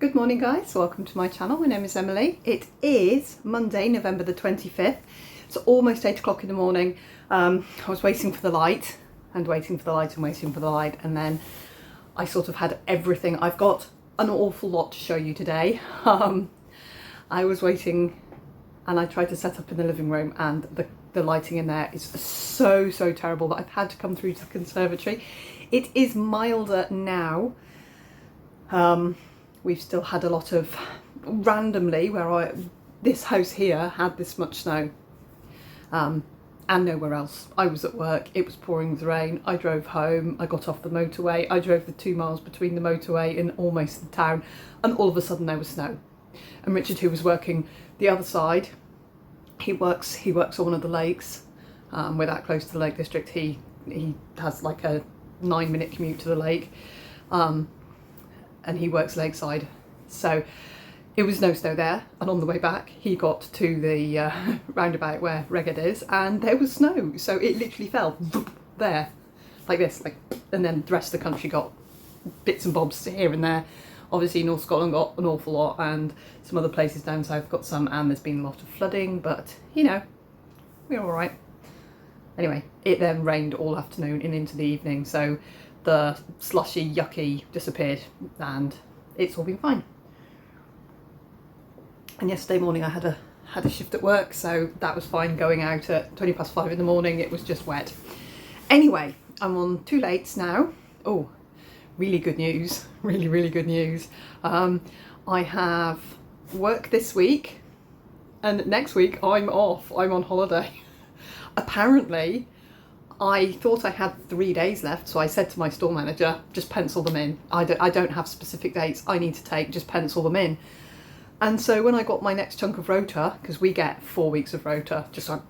Good morning guys, welcome to my channel. My name is Emily. It is Monday, November the 25th. It's almost 8 o'clock in the morning. I was waiting for the light and waiting for the light and waiting for the light, and then I sort of had everything. I've got an awful lot to show you today. I was waiting and I tried to set up in the living room, and the lighting in there is so terrible that I've had to come through to the conservatory. It is milder now. We've still had a lot of, randomly, this house here had this much snow, and nowhere else. I was at work, it was pouring with rain, I drove home, I got off the motorway, I drove the 2 miles between the motorway and almost the town, and all of a sudden there was snow. And Richard, who was working the other side, he works on one of the lakes. We're that close to the Lake District. He has like a 9-minute commute to the lake. And he works lakeside, so it was no snow there, and on the way back he got to the roundabout where Reged is, and there was snow, so it literally fell there like this, and then the rest of the country got bits and bobs here and there. Obviously North Scotland got an awful lot, and some other places down south got some, and there's been a lot of flooding, but you know, we're all right. Anyway, it then rained all afternoon and into the evening, so the slushy yucky disappeared and it's all been fine. And yesterday morning I had a shift at work, so that was fine. Going out at 5:20 in the morning, it was just wet. Anyway, I'm on 2 lates now. Oh, really good news, really good news. I have work this week, and next week I'm off. I'm on holiday. Apparently I thought I had 3 days left, so I said to my store manager, just pencil them in. I don't have specific dates I need to take, just pencil them in. And so when I got my next chunk of rota, because we get 4 weeks of rota, just like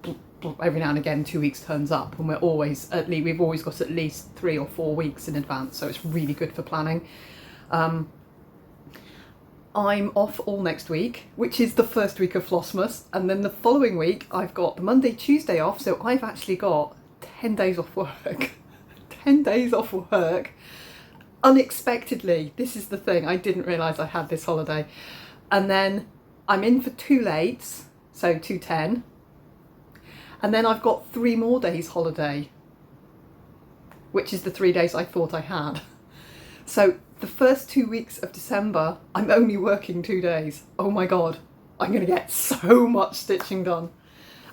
every now and again 2 weeks turns up, and we've always got at least 3 or 4 weeks in advance, so it's really good for planning. I'm off all next week, which is the first week of Flossmas, and then the following week I've got the Monday, Tuesday off, so I've actually got 10 days off work. 10 days off work unexpectedly. This is the thing, I didn't realise I had this holiday. And then I'm in for 2 lates, so 2:10, and then I've got 3 more days holiday, which is the 3 days I thought I had. So the first 2 weeks of December I'm only working 2 days. Oh my god, I'm gonna get so much stitching done.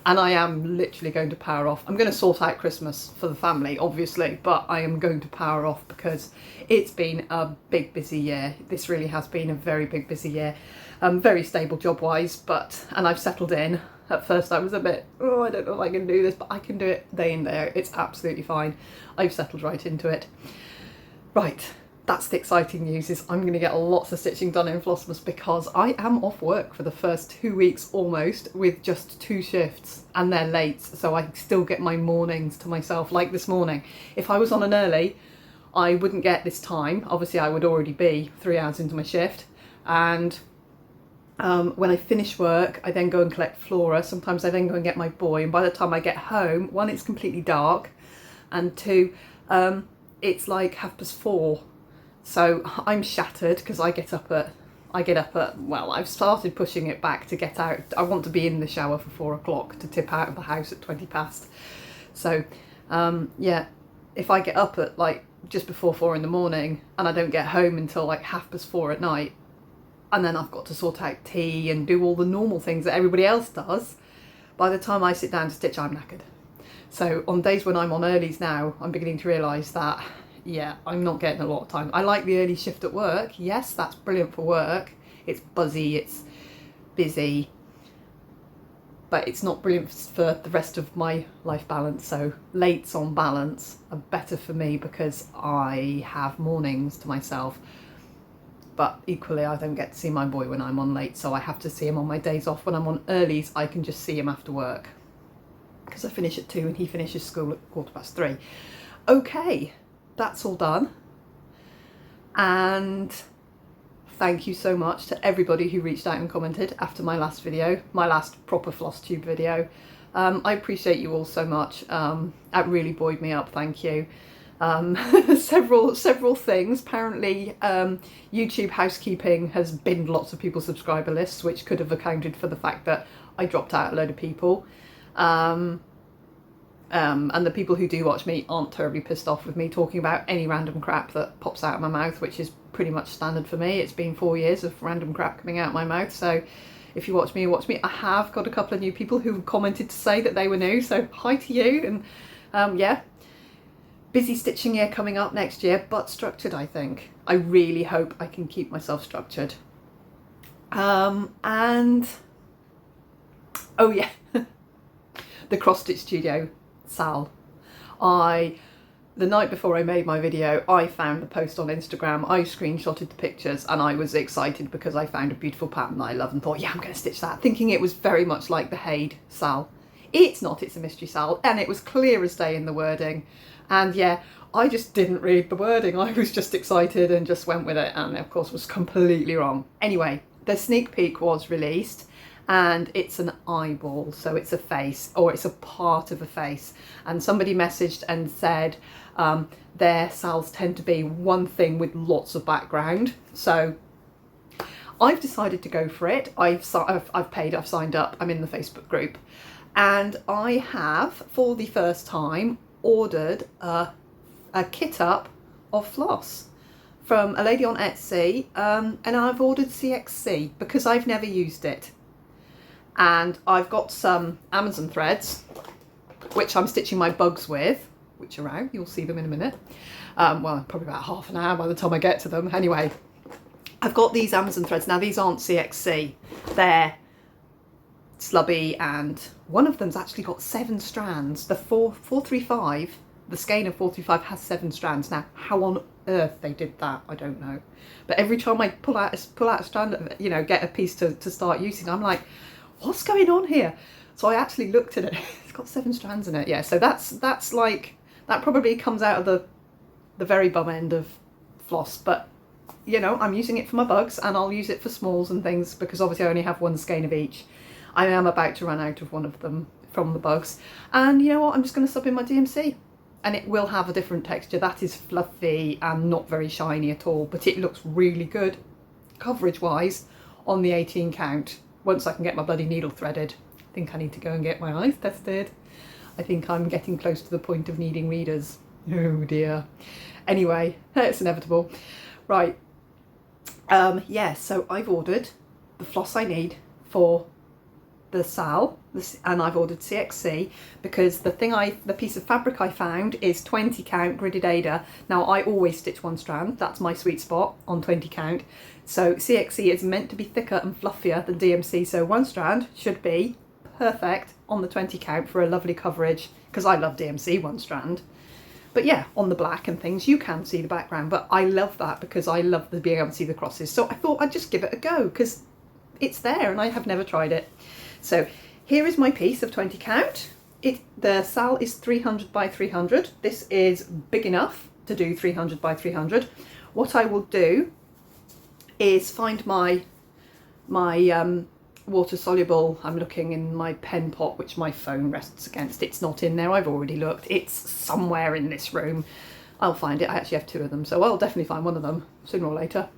And I am literally going to power off. I'm going to sort out Christmas for the family, obviously, but I am going to power off because it's been a big, busy year. This really has been a very big, busy year. Very stable job-wise, and I've settled in. At first I was a bit, oh, I don't know if I can do this, but I can do it day in, day out. It's absolutely fine. I've settled right into it. Right. That's the exciting news, is I'm going to get lots of stitching done in Flossmas, because I am off work for the first 2 weeks almost, with just 2 shifts, and they're late, so I still get my mornings to myself. Like this morning, if I was on an early, I wouldn't get this time. Obviously I would already be 3 hours into my shift, and when I finish work I then go and collect Flora. Sometimes I then go and get my boy, and by the time I get home, 1, it's completely dark, and 2, it's like 4:30. So I'm shattered, because I get up at, well, I've started pushing it back to get out. I want to be in the shower for 4 o'clock to tip out of the house at 20 past. So yeah, if I get up at like just before 4 in the morning and I don't get home until like 4:30 at night, and then I've got to sort out tea and do all the normal things that everybody else does, by the time I sit down to stitch I'm knackered. So on days when I'm on earlies now, I'm beginning to realise that, yeah, I'm not getting a lot of time. I like the early shift at work. Yes, that's brilliant for work. It's buzzy, it's busy, but it's not brilliant for the rest of my life balance. So lates on balance are better for me, because I have mornings to myself. But equally, I don't get to see my boy when I'm on late, so I have to see him on my days off. When I'm on earlies, I can just see him after work, because I finish at 2 and he finishes school at 3:15. Okay. That's all done, and thank you so much to everybody who reached out and commented after my last video, my last proper Flosstube video. I appreciate you all so much. It really buoyed me up, thank you. several things. Apparently, YouTube housekeeping has binned lots of people's subscriber lists, which could have accounted for the fact that I dropped out a load of people. And the people who do watch me aren't terribly pissed off with me talking about any random crap that pops out of my mouth, which is pretty much standard for me. It's been 4 years of random crap coming out of my mouth, so if you watch me, watch me. I have got a couple of new people who commented to say that they were new, so hi to you. And yeah, busy stitching year coming up next year, but structured, I think. I really hope I can keep myself structured. And oh yeah, the cross stitch studio, Sal. The night before I made my video, I found the post on Instagram, I screenshotted the pictures, and I was excited because I found a beautiful pattern that I love and thought, yeah, I'm going to stitch that, thinking it was very much like the Haid Sal. It's not, it's a mystery Sal, and it was clear as day in the wording. And yeah, I just didn't read the wording, I was just excited and just went with it, and of course was completely wrong. Anyway, the sneak peek was released, and it's an eyeball, so it's a face, or it's a part of a face. And somebody messaged and said their Sals tend to be one thing with lots of background. So I've decided to go for it. I've paid, I've signed up, I'm in the Facebook group, and I have, for the first time, ordered a kit up of floss from a lady on Etsy, and I've ordered CXC because I've never used it. And I've got some Amazon threads, which I'm stitching my bugs with, which are out, you'll see them in a minute. Well, probably about half an hour by the time I get to them. Anyway, I've got these Amazon threads. Now, these aren't CXC, they're slubby, and one of them's actually got 7 strands. The 435, the skein of 435 has 7 strands. Now, how on earth they did that, I don't know. But every time I pull out a strand, you know, get a piece to start using, I'm like, what's going on here? So I actually looked at it. It's got 7 strands in it. Yeah, so that's like, that probably comes out of the very bum end of floss, but you know, I'm using it for my bugs, and I'll use it for smalls and things because obviously I only have 1 skein of each. I am about to run out of one of them from the bugs, and you know what, I'm just going to sub in my DMC, and it will have a different texture. That is fluffy and not very shiny at all, but it looks really good coverage wise on the 18 count. Once I can get my bloody needle threaded, I think I need to go and get my eyes tested. I think I'm getting close to the point of needing readers. Oh dear. Anyway, it's inevitable. Right. Yeah, so I've ordered the floss I need for the Sal, and I've ordered CXC because the piece of fabric I found is 20 count gridded Ada. Now, I always stitch 1 strand, that's my sweet spot on 20 count. So CXC is meant to be thicker and fluffier than DMC, so 1 strand should be perfect on the 20 count for a lovely coverage, because I love DMC 1 strand. But yeah, on the black and things, you can see the background, but I love that because I love being able to see the crosses. So I thought I'd just give it a go because it's there and I have never tried it. So here is my piece of 20 count. The Sal is 300 by 300. This is big enough to do 300 by 300. What I will do is find my water soluble. I'm looking in my pen pot, which my phone rests against. It's not in there, I've already looked. It's somewhere in this room. I'll find it. I actually have 2 of them, so I'll definitely find one of them sooner or later.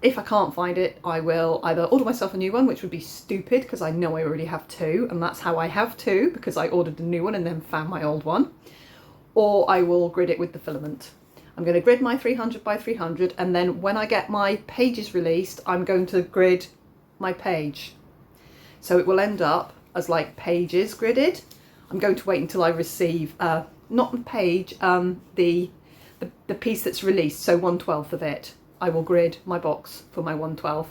If I can't find it, I will either order myself a new one, which would be stupid because I know I already have 2, and that's how I have 2, because I ordered a new one and then found my old one, or I will grid it with the filament. I'm going to grid my 300 by 300, and then when I get my pages released, I'm going to grid my page. So it will end up as like pages gridded. I'm going to wait until I receive, not the page, the piece that's released, so 1/12 of it. I will grid my box for my 1/12,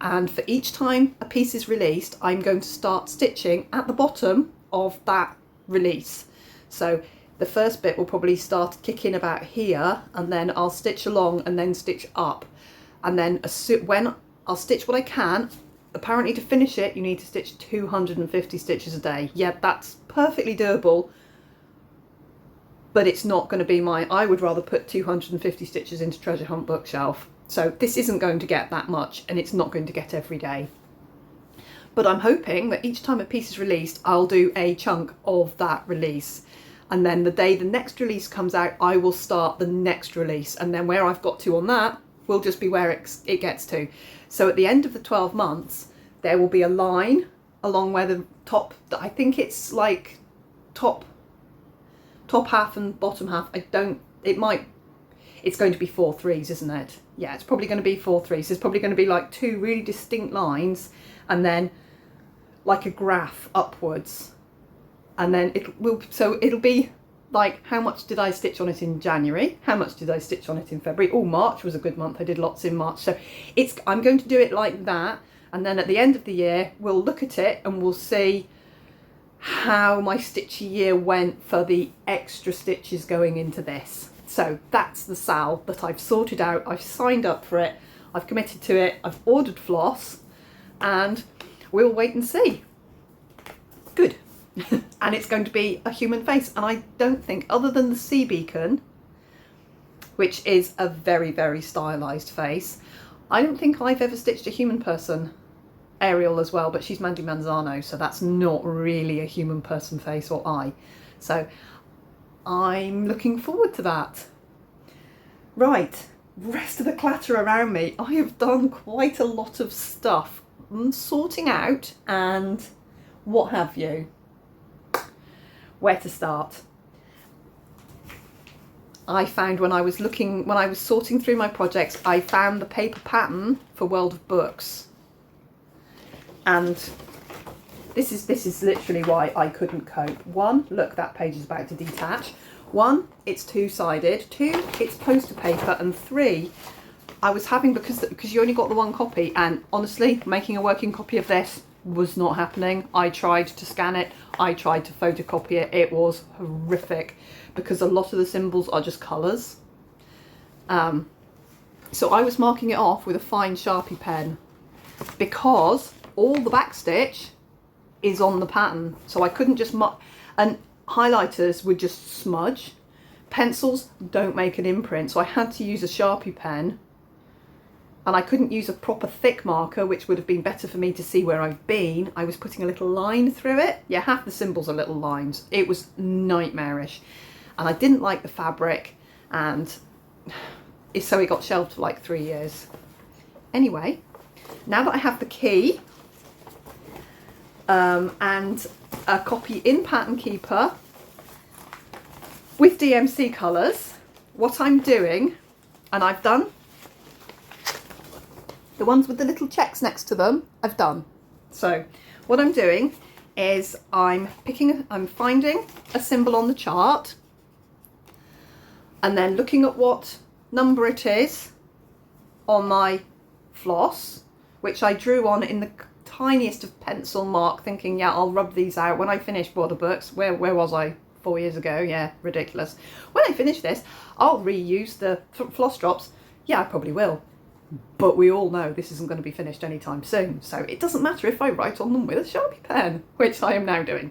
and for each time a piece is released, I'm going to start stitching at the bottom of that release. So the first bit will probably start kicking about here, and then I'll stitch along and then stitch up, and then when I'll stitch what I can. Apparently to finish it you need to stitch 250 stitches a day. Yeah, that's perfectly doable, but it's not going to be I would rather put 250 stitches into Treasure Hunt Bookshelf. So this isn't going to get that much, and it's not going to get every day. But I'm hoping that each time a piece is released, I'll do a chunk of that release. And then the day the next release comes out, I will start the next release. And then where I've got to on that will just be where it gets to. So at the end of the 12 months, there will be a line along where the top, I think it's like top half and bottom half. It's going to be 4 threes, isn't it? Yeah, it's probably going to be 4 threes. There's probably going to be like 2 really distinct lines and then like a graph upwards. And then it'll be like, how much did I stitch on it in January? How much did I stitch on it in February? Oh, March was a good month. I did lots in March. So I'm going to do it like that. And then at the end of the year, we'll look at it and we'll see how my stitchy year went for the extra stitches going into this. So that's the sal that I've sorted out. I've signed up for it. I've committed to it. I've ordered floss and we'll wait and see. Good. And it's going to be a human face. And I don't think, other than the sea beacon, which is a very, very stylized face, I don't think I've ever stitched a human person. Ariel as well, but she's Mandy Manzano, so that's not really a human person face or eye. So I'm looking forward to that. Right, rest of the clatter around me. I have done quite a lot of stuff, sorting out and what have you. Where to start? I found when I was sorting through my projects, I found the paper pattern for World of Books. And this is literally why I couldn't cope. 1, look, that page is about to detach. 1, it's 2-sided. 2, it's poster paper. And 3, I was having, because you only got the 1 copy, and honestly, making a working copy of this was not happening. I tried to scan it. I tried to photocopy it. It was horrific because a lot of the symbols are just colours. So I was marking it off with a fine Sharpie pen because all the backstitch is on the pattern, so I couldn't just mark, and highlighters would just smudge. Pencils don't make an imprint, so I had to use a Sharpie pen, and I couldn't use a proper thick marker, which would have been better for me to see where I've been. I was putting a little line through it. Yeah, half the symbols are little lines. It was nightmarish, and I didn't like the fabric, and so it got shelved for like 3 years. Anyway, now that I have the key, and a copy in Pattern Keeper with DMC colours, what I'm doing, and I've done the ones with the little checks next to them, I've done. So what I'm doing is I'm finding a symbol on the chart and then looking at what number it is on my floss, which I drew on in the tiniest of pencil mark, thinking, yeah, I'll rub these out when I finish Border Books. Where was I? 4 years ago? Yeah, ridiculous. When I finish this, I'll reuse the floss drops. Yeah, I probably will. But we all know this isn't going to be finished anytime soon. So it doesn't matter if I write on them with a Sharpie pen, which I am now doing.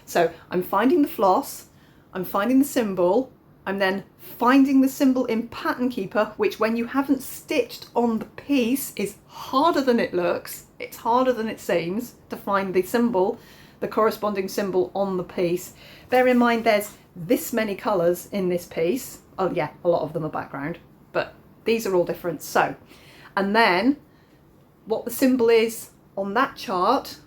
So I'm finding the floss, I'm finding the symbol, I'm then finding the symbol in Pattern Keeper, which when you haven't stitched on the piece is harder than it looks. It's harder than it seems to find the symbol, the corresponding symbol on the piece. Bear in mind there's this many colours in this piece. Oh yeah, a lot of them are background, but these are all different. So, and then what the symbol is on that chart,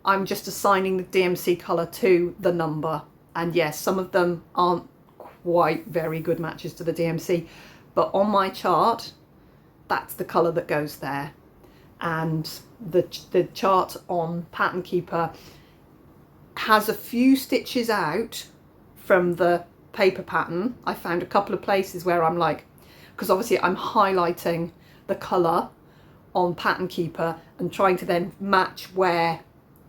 I'm just assigning the DMC colour to the number. And yes, some of them aren't quite very good matches to the DMC, but on my chart, that's the colour that goes there. And the chart on Pattern Keeper has a few stitches out from the paper pattern. I found a couple of places where I'm like, because obviously I'm highlighting the colour on Pattern Keeper and trying to then match where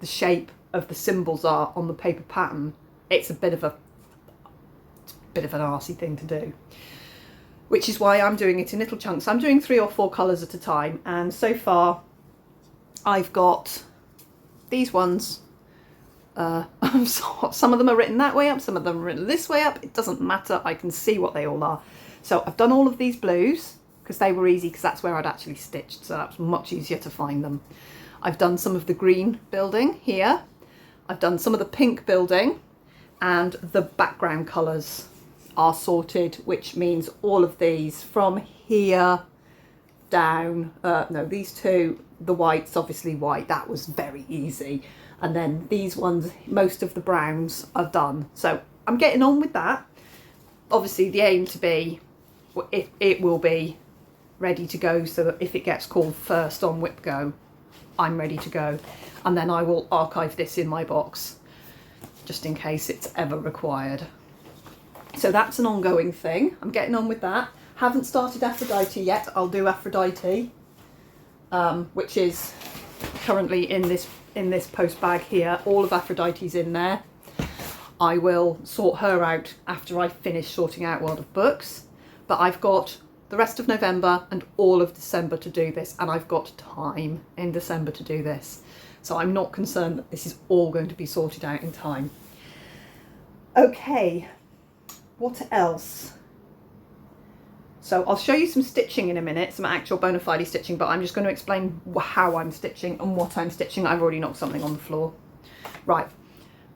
the shape of the symbols are on the paper pattern. It's a bit of an arsey thing to do, which is why I'm doing it in little chunks. I'm doing 3 or 4 colours at a time, and so far I've got these ones. Some of them are written that way up, some of them are written this way up. It doesn't matter, I can see what they all are. So I've done all of these blues because they were easy, because that's where I'd actually stitched, so that's much easier to find them. I've done some of the green building here. I've done some of the pink building. and the background colours are sorted, which means all of these from here down, no, these two, the white's obviously white, that was very easy, and then these ones, most of the browns are done, so I'm getting on with that. Obviously the aim to be, it will be ready to go, so that if it gets called first on WhipGo, I'm ready to go, and then I will archive this in my box just in case it's ever required. So that's an ongoing thing. I'm getting on with that. Haven't started Aphrodite yet. I'll do Aphrodite, which is currently in this post bag here. All of Aphrodite's in there. I will sort her out after I finish sorting out World of Books, but I've got the rest of November and all of December to do this, and I've got time in December to do this. So I'm not concerned that this is all going to be sorted out in time. Okay, what else? So I'll show you some stitching in a minute, some actual bona fide stitching, but I'm just going to explain how I'm stitching and what I'm stitching. I've already knocked something on the floor. Right,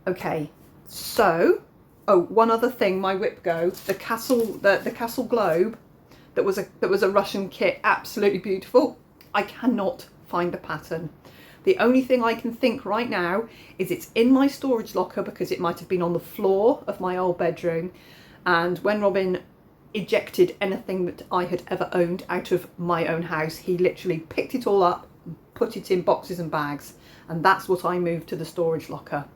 okay, so, oh, one other thing, my WhipGo, the castle globe, that was a Russian kit, absolutely beautiful. I cannot find the pattern. The only thing I can think right now is it's in my storage locker because it might have been on the floor of my old bedroom, and when Robin ejected anything that I had ever owned out of my own house, he literally picked it all up, put it in boxes and bags, and that's what I moved to the storage locker.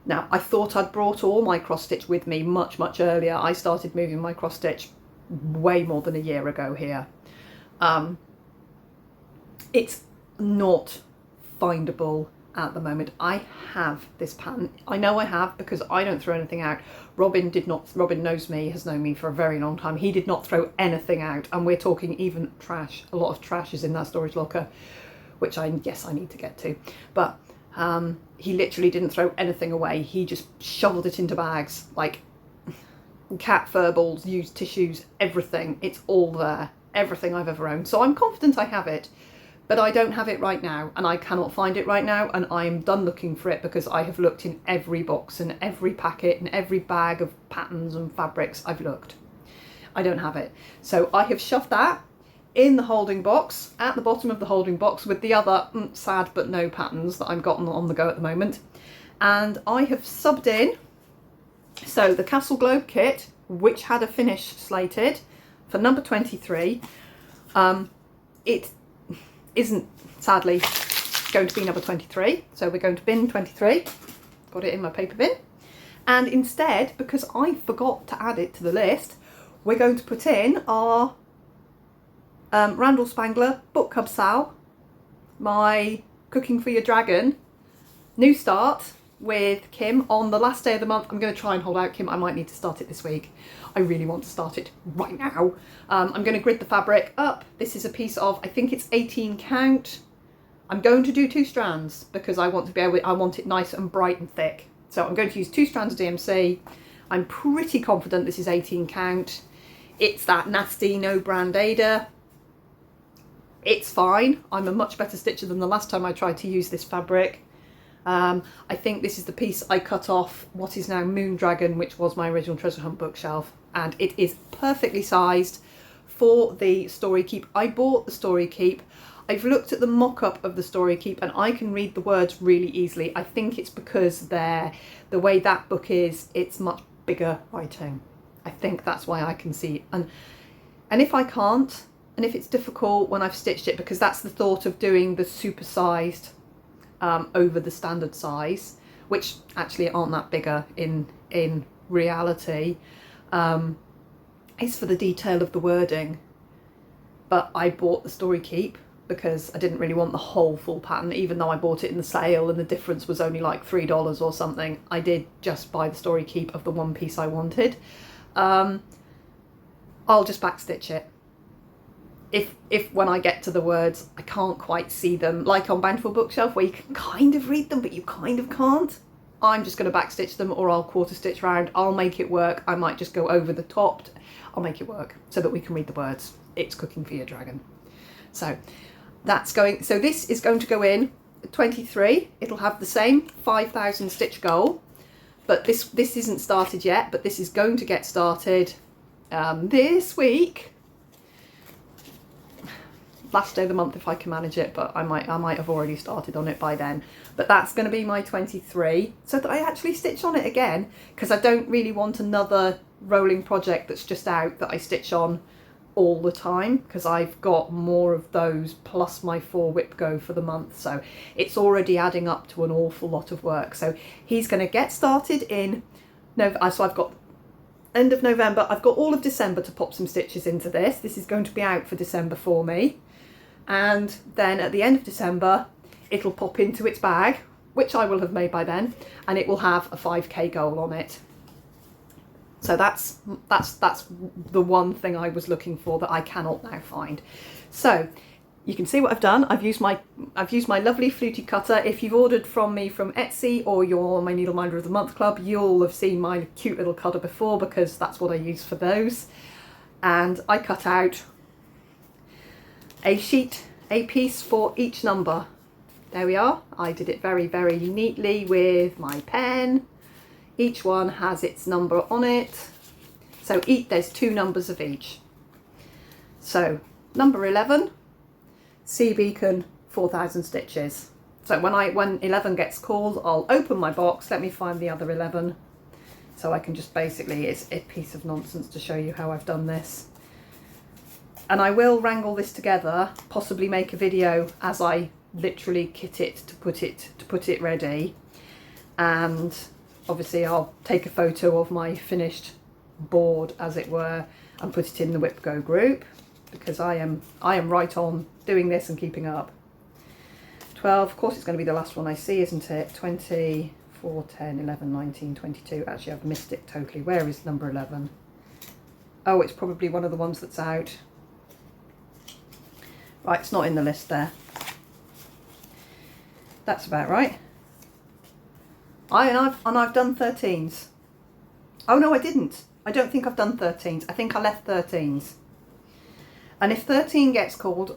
Now, I thought I'd brought all my cross stitch with me much earlier. I started moving my cross stitch way more than a year ago here. It's not findable at the moment. I have this pattern. I know I have because I don't throw anything out. Robin knows me, has known me for a very long time. He did not throw anything out, and we're talking even trash. A lot of trash is in that storage locker, which I need to get to. But he literally didn't throw anything away. He just shoveled it into bags, like cat fur balls, used tissues, everything. It's all there, everything I've ever owned. So I'm confident I have it. But I don't have it right now, and I cannot find it right now, and I am done looking for it because I have looked in every box and every packet and every bag of patterns and fabrics. I've looked. I don't have it. So I have shoved that in the holding box, at the bottom of the holding box, with the other sad but no patterns that I've got on the go at the moment. And I have subbed in, so the Castle Globe kit, which had a finish slated for number 23, it isn't sadly going to be number 23, so we're going to bin 23. Got it in my paper bin, and instead, because I forgot to add it to the list, we're going to put in our Randall Spangler Book Club Sal, my Cooking for Your Dragon new start with Kim on the last day of the month. I'm going to try and hold out, Kim. I might need to start it this week. I really want to start it right now. I'm going to grid the fabric up. This is a piece of, I think it's 18 count. I'm going to do 2 strands because I want it nice and bright and thick. So I'm going to use 2 strands of DMC. I'm pretty confident this is 18 count. It's that nasty no brand Ada. It's fine. I'm a much better stitcher than the last time I tried to use this fabric. I think this is the piece I cut off what is now Moon Dragon, which was my original Treasure Hunt bookshelf, and it is perfectly sized for the Story Keep. I bought the Story Keep. I've looked at the mock-up of the Story Keep and I can read the words really easily. I think it's because the way that book is, it's much bigger writing. I think that's why I can see. And if I can't, and if it's difficult when I've stitched it, because that's the thought of doing the super-sized over the standard size, which actually aren't that bigger in reality, is for the detail of the wording. But I bought the Story Keep because I didn't really want the whole full pattern, even though I bought it in the sale and the difference was only like $3 or something. I did just buy the Story Keep of the one piece I wanted. I'll just backstitch it. If when I get to the words I can't quite see them, like on Bountiful Bookshelf where you can kind of read them but you kind of can't, I'm just going to backstitch them, or I'll quarter stitch round. I'll make it work. I might just go over the top. I'll make it work so that we can read the words. It's Cooking for Your Dragon. So that's going, so this is going to go in 23. It'll have the same 5,000 stitch goal, but this isn't started yet, but this is going to get started this week. Last day of the month if I can manage it, but I might have already started on it by then. But that's going to be my 23, so that I actually stitch on it again, because I don't really want another rolling project that's just out that I stitch on all the time, because I've got more of those plus my 4 WhipGo for the month, so it's already adding up to an awful lot of work. So he's going to get started in November. So I've got end of November, I've got all of December to pop some stitches into this. This is going to be out for December for me, and then at the end of December it'll pop into its bag, which I will have made by then, and it will have a 5k goal on it. So that's the one thing I was looking for that I cannot now find. So you can see what I've done. I've used my lovely fluty cutter. If you've ordered from me from Etsy, or you're my Needle Minder of the Month club, you'll have seen my cute little cutter before, because that's what I use for those. And I cut out a piece for each number. There we are. I did it very, very neatly with my pen. Each one has its number on it. So there's 2 numbers of each. So number 11, sea beacon, 4,000 stitches. So when 11 gets called, I'll open my box. Let me find the other 11. So I can just basically, it's a piece of nonsense to show you how I've done this. And I will wrangle this together, possibly make a video as I literally kit it to put it ready. And obviously I'll take a photo of my finished board, as it were, and put it in the WhipGo group, because I am right on doing this and keeping up. 12, of course it's going to be the last one I see, isn't it? 24, 10, 11, 19, 22. Actually, I've missed it totally. Where is number 11? Oh, it's probably one of the ones that's out. Right, it's not in the list there. That's about right. I've done 13s. Oh no, I didn't. I don't think I've done 13s. I think I left 13s. And if 13 gets called,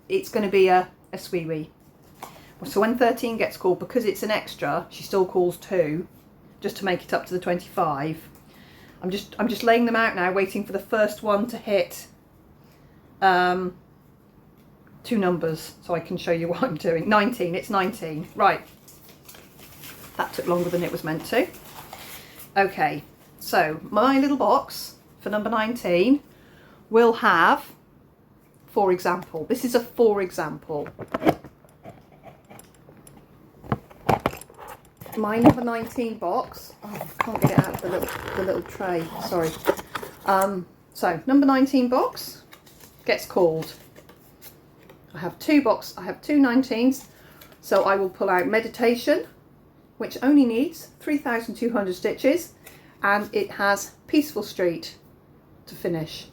it's gonna be a sweewee. So when 13 gets called, because it's an extra, she still calls 2, just to make it up to the 25. I'm just laying them out now, waiting for the first one to hit 2 numbers, so I can show you what I'm doing. 19, it's 19. Right. That took longer than it was meant to. Okay, so my little box for number 19 will have, for example, this is a for example. My number 19 box, oh, I can't get it out of the little tray, sorry. So number 19 box gets called. I have 2 19s, so I will pull out meditation, which only needs 3,200 stitches, and it has Peaceful Street to finish.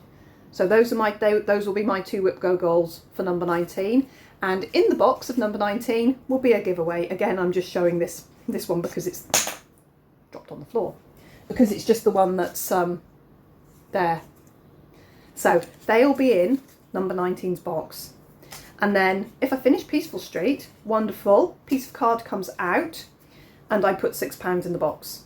So those will be my 2 WhipGo goals for number 19. And in the box of number 19 will be a giveaway. Again, I'm just showing this one because it's dropped on the floor, because it's just the one that's there. So they'll be in number 19's box. And then if I finish Peaceful Street, wonderful, piece of card comes out, and I put £6 in the box.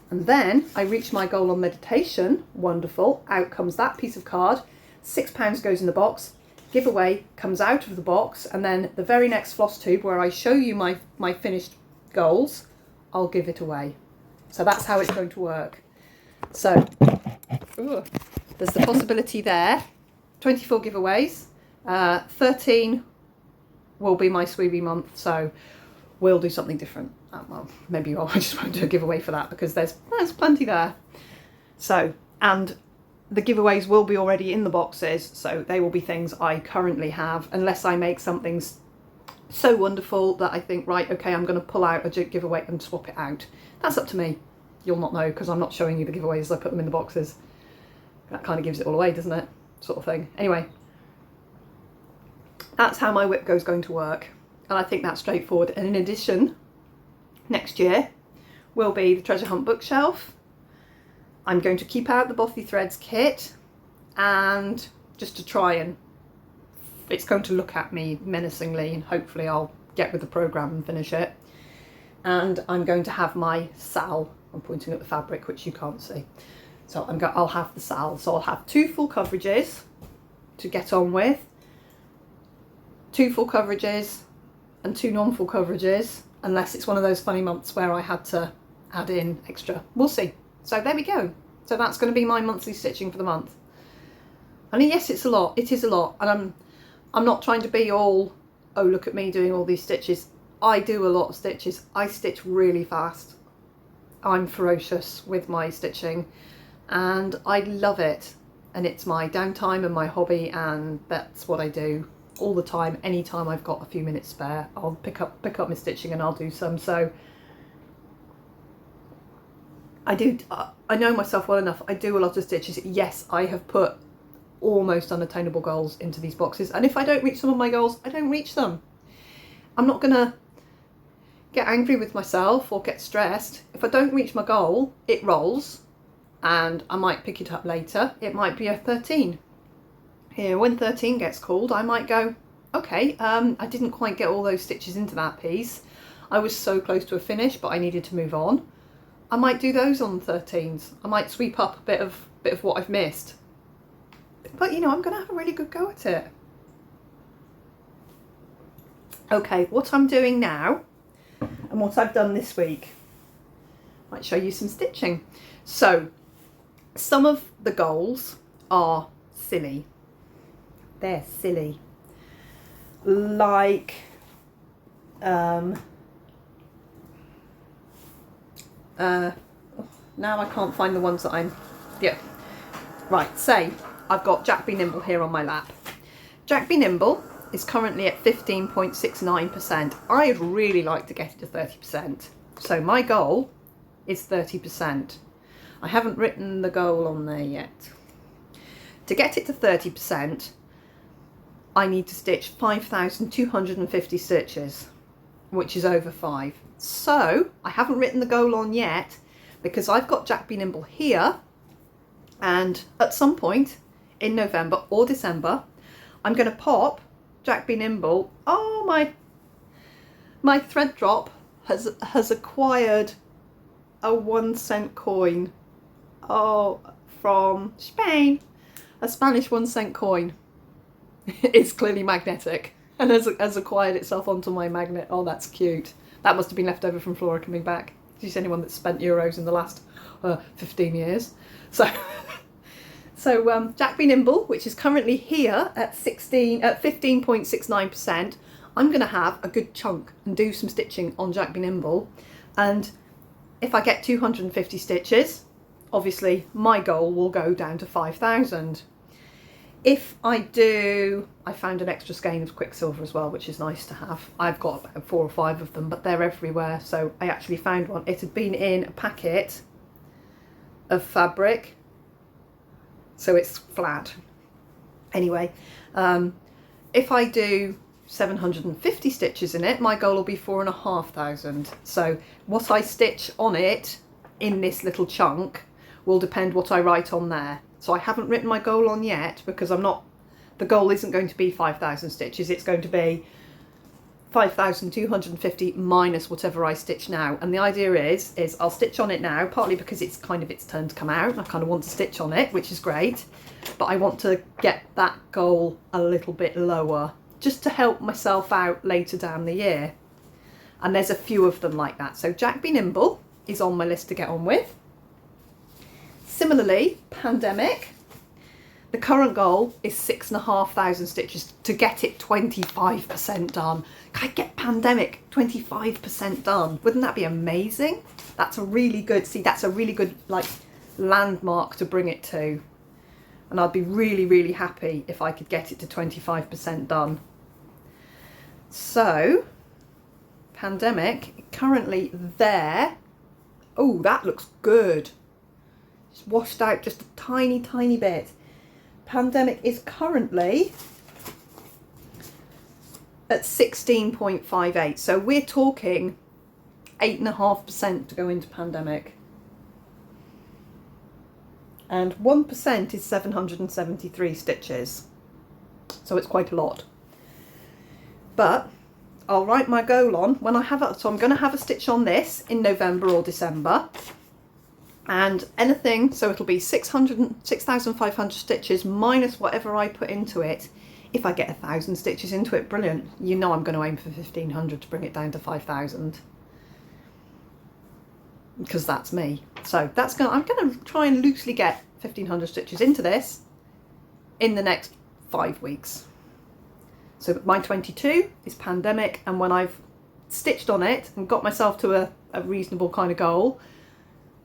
And then I reach my goal on meditation, wonderful, out comes that piece of card, £6 goes in the box, giveaway comes out of the box, and then the very next Flosstube, where I show you my finished goals, I'll give it away. So that's how it's going to work. So there's the possibility there, 24 giveaways, 13 will be my Sweetie month, so we'll do something different. Well, maybe I just won't do a giveaway for that, because there's plenty there. So, and the giveaways will be already in the boxes, so they will be things I currently have, unless I make something so wonderful that I think, right, okay, I'm going to pull out a giveaway and swap it out. That's up to me. You'll not know, because I'm not showing you the giveaways. I put them in the boxes. That kind of gives it all away, doesn't it? Sort of thing. Anyway, that's how my WhipGo is going to work. And I think that's straightforward. And in addition, next year will be the Treasure Hunt bookshelf. I'm going to keep out the Bothy Threads kit, and just to try and, it's going to look at me menacingly, and hopefully I'll get with the programme and finish it. And I'm going to have my Sal I'm pointing at the fabric, which you can't see. So I'll have the sal. So I'll have 2 full coverages to get on with, 2 full coverages and 2 non-full coverages, unless it's one of those funny months where I had to add in extra. We'll see. So there we go. So that's going to be my monthly stitching for the month. I mean, yes, it's a lot. It is a lot. And I'm not trying to be all, oh, look at me doing all these stitches. I do a lot of stitches. I stitch really fast. I'm ferocious with my stitching and I love it. And it's my downtime and my hobby, and that's what I do all the time. Anytime I've got a few minutes spare, I'll pick up my stitching and I'll do some. So I know myself well enough. I do a lot of stitches. Yes, I have put almost unattainable goals into these boxes, and if I don't reach some of my goals, I don't reach them. I'm not gonna get angry with myself or get stressed. If I don't reach my goal, it rolls and I might pick it up later. It might be a 13. Here, when 13 gets called, I might go, okay, I didn't quite get all those stitches into that piece. I was so close to a finish, but I needed to move on. I might do those on 13s. I might sweep up a bit of what I've missed. But you know, I'm gonna have a really good go at it. Okay, what I'm doing now and what I've done this week, might show you some stitching. So some of the goals are silly. They're silly. Like now I can't find the ones that right, say I've got Jack Be Nimble here on my lap. Jack Be Nimble is currently at 15.69%. I'd really like to get it to 30%. So my goal is 30%. I haven't written the goal on there yet. To get it to 30%, I need to stitch 5,250 stitches, which is over 5. So I haven't written the goal on yet because I've got Jack Be Nimble here, and at some point in November or December, I'm going to pop Jack Be Nimble. Oh, my thread drop has acquired a 1-cent coin. Oh, from Spain, a Spanish 1-cent coin. It's clearly magnetic and has acquired itself onto my magnet. Oh, that's cute. That must have been left over from Flora coming back. She's anyone that's spent euros in the last 15 years. So Jack Be Nimble, which is currently here at 15.69%, I'm going to have a good chunk and do some stitching on Jack Be Nimble. And if I get 250 stitches, obviously my goal will go down to 5,000. If I do, I found an extra skein of Quicksilver as well, which is nice to have. I've got about 4 or 5 of them, but they're everywhere. So I actually found one. It had been in a packet of fabric, so it's flat. Anyway, if I do 750 stitches in it, my goal will be 4,500. So what I stitch on it in this little chunk will depend what I write on there. So I haven't written my goal on yet because the goal isn't going to be 5,000 stitches. It's going to be 5,250 minus whatever I stitch now. And the idea is I'll stitch on it now, partly because it's kind of its turn to come out and I kind of want to stitch on it, which is great. But I want to get that goal a little bit lower just to help myself out later down the year. And there's a few of them like that. So Jack Be Nimble is on my list to get on with. Similarly, Pandemic, the current goal is 6,500 stitches to get it 25% done. Can I get Pandemic 25% done? Wouldn't that be amazing? That's a really good, like landmark to bring it to. And I'd be really, really happy if I could get it to 25% done. So, Pandemic, currently there. Oh, that looks good. It's washed out just a tiny, tiny bit. Pandemic is currently at 16.58. So we're talking 8.5% to go into Pandemic. And 1% is 773 stitches. So it's quite a lot. But I'll write my goal on when I have it. So I'm going to have a stitch on this in November or December. And anything, so it'll be 6,500 stitches minus whatever I put into it. If I get 1,000 stitches into it, brilliant. You know I'm going to aim for 1,500 to bring it down to 5,000. Because that's me. So I'm going to try and loosely get 1,500 stitches into this in the next 5 weeks. So my 22 is pandemic, and when I've stitched on it and got myself to a reasonable kind of goal,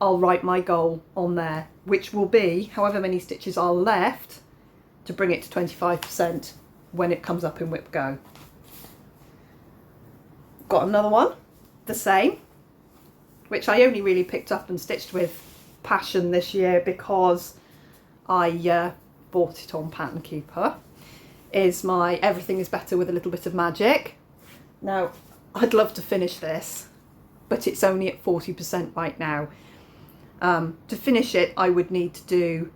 I'll write my goal on there, which will be however many stitches are left to bring it to 25% when it comes up in WhipGo. Got another one, the same, which I only really picked up and stitched with passion this year because I bought it on Pattern Keeper, is my Everything is Better with a Little Bit of Magic. Now, I'd love to finish this, but it's only at 40% right now. To finish it, I would need to do...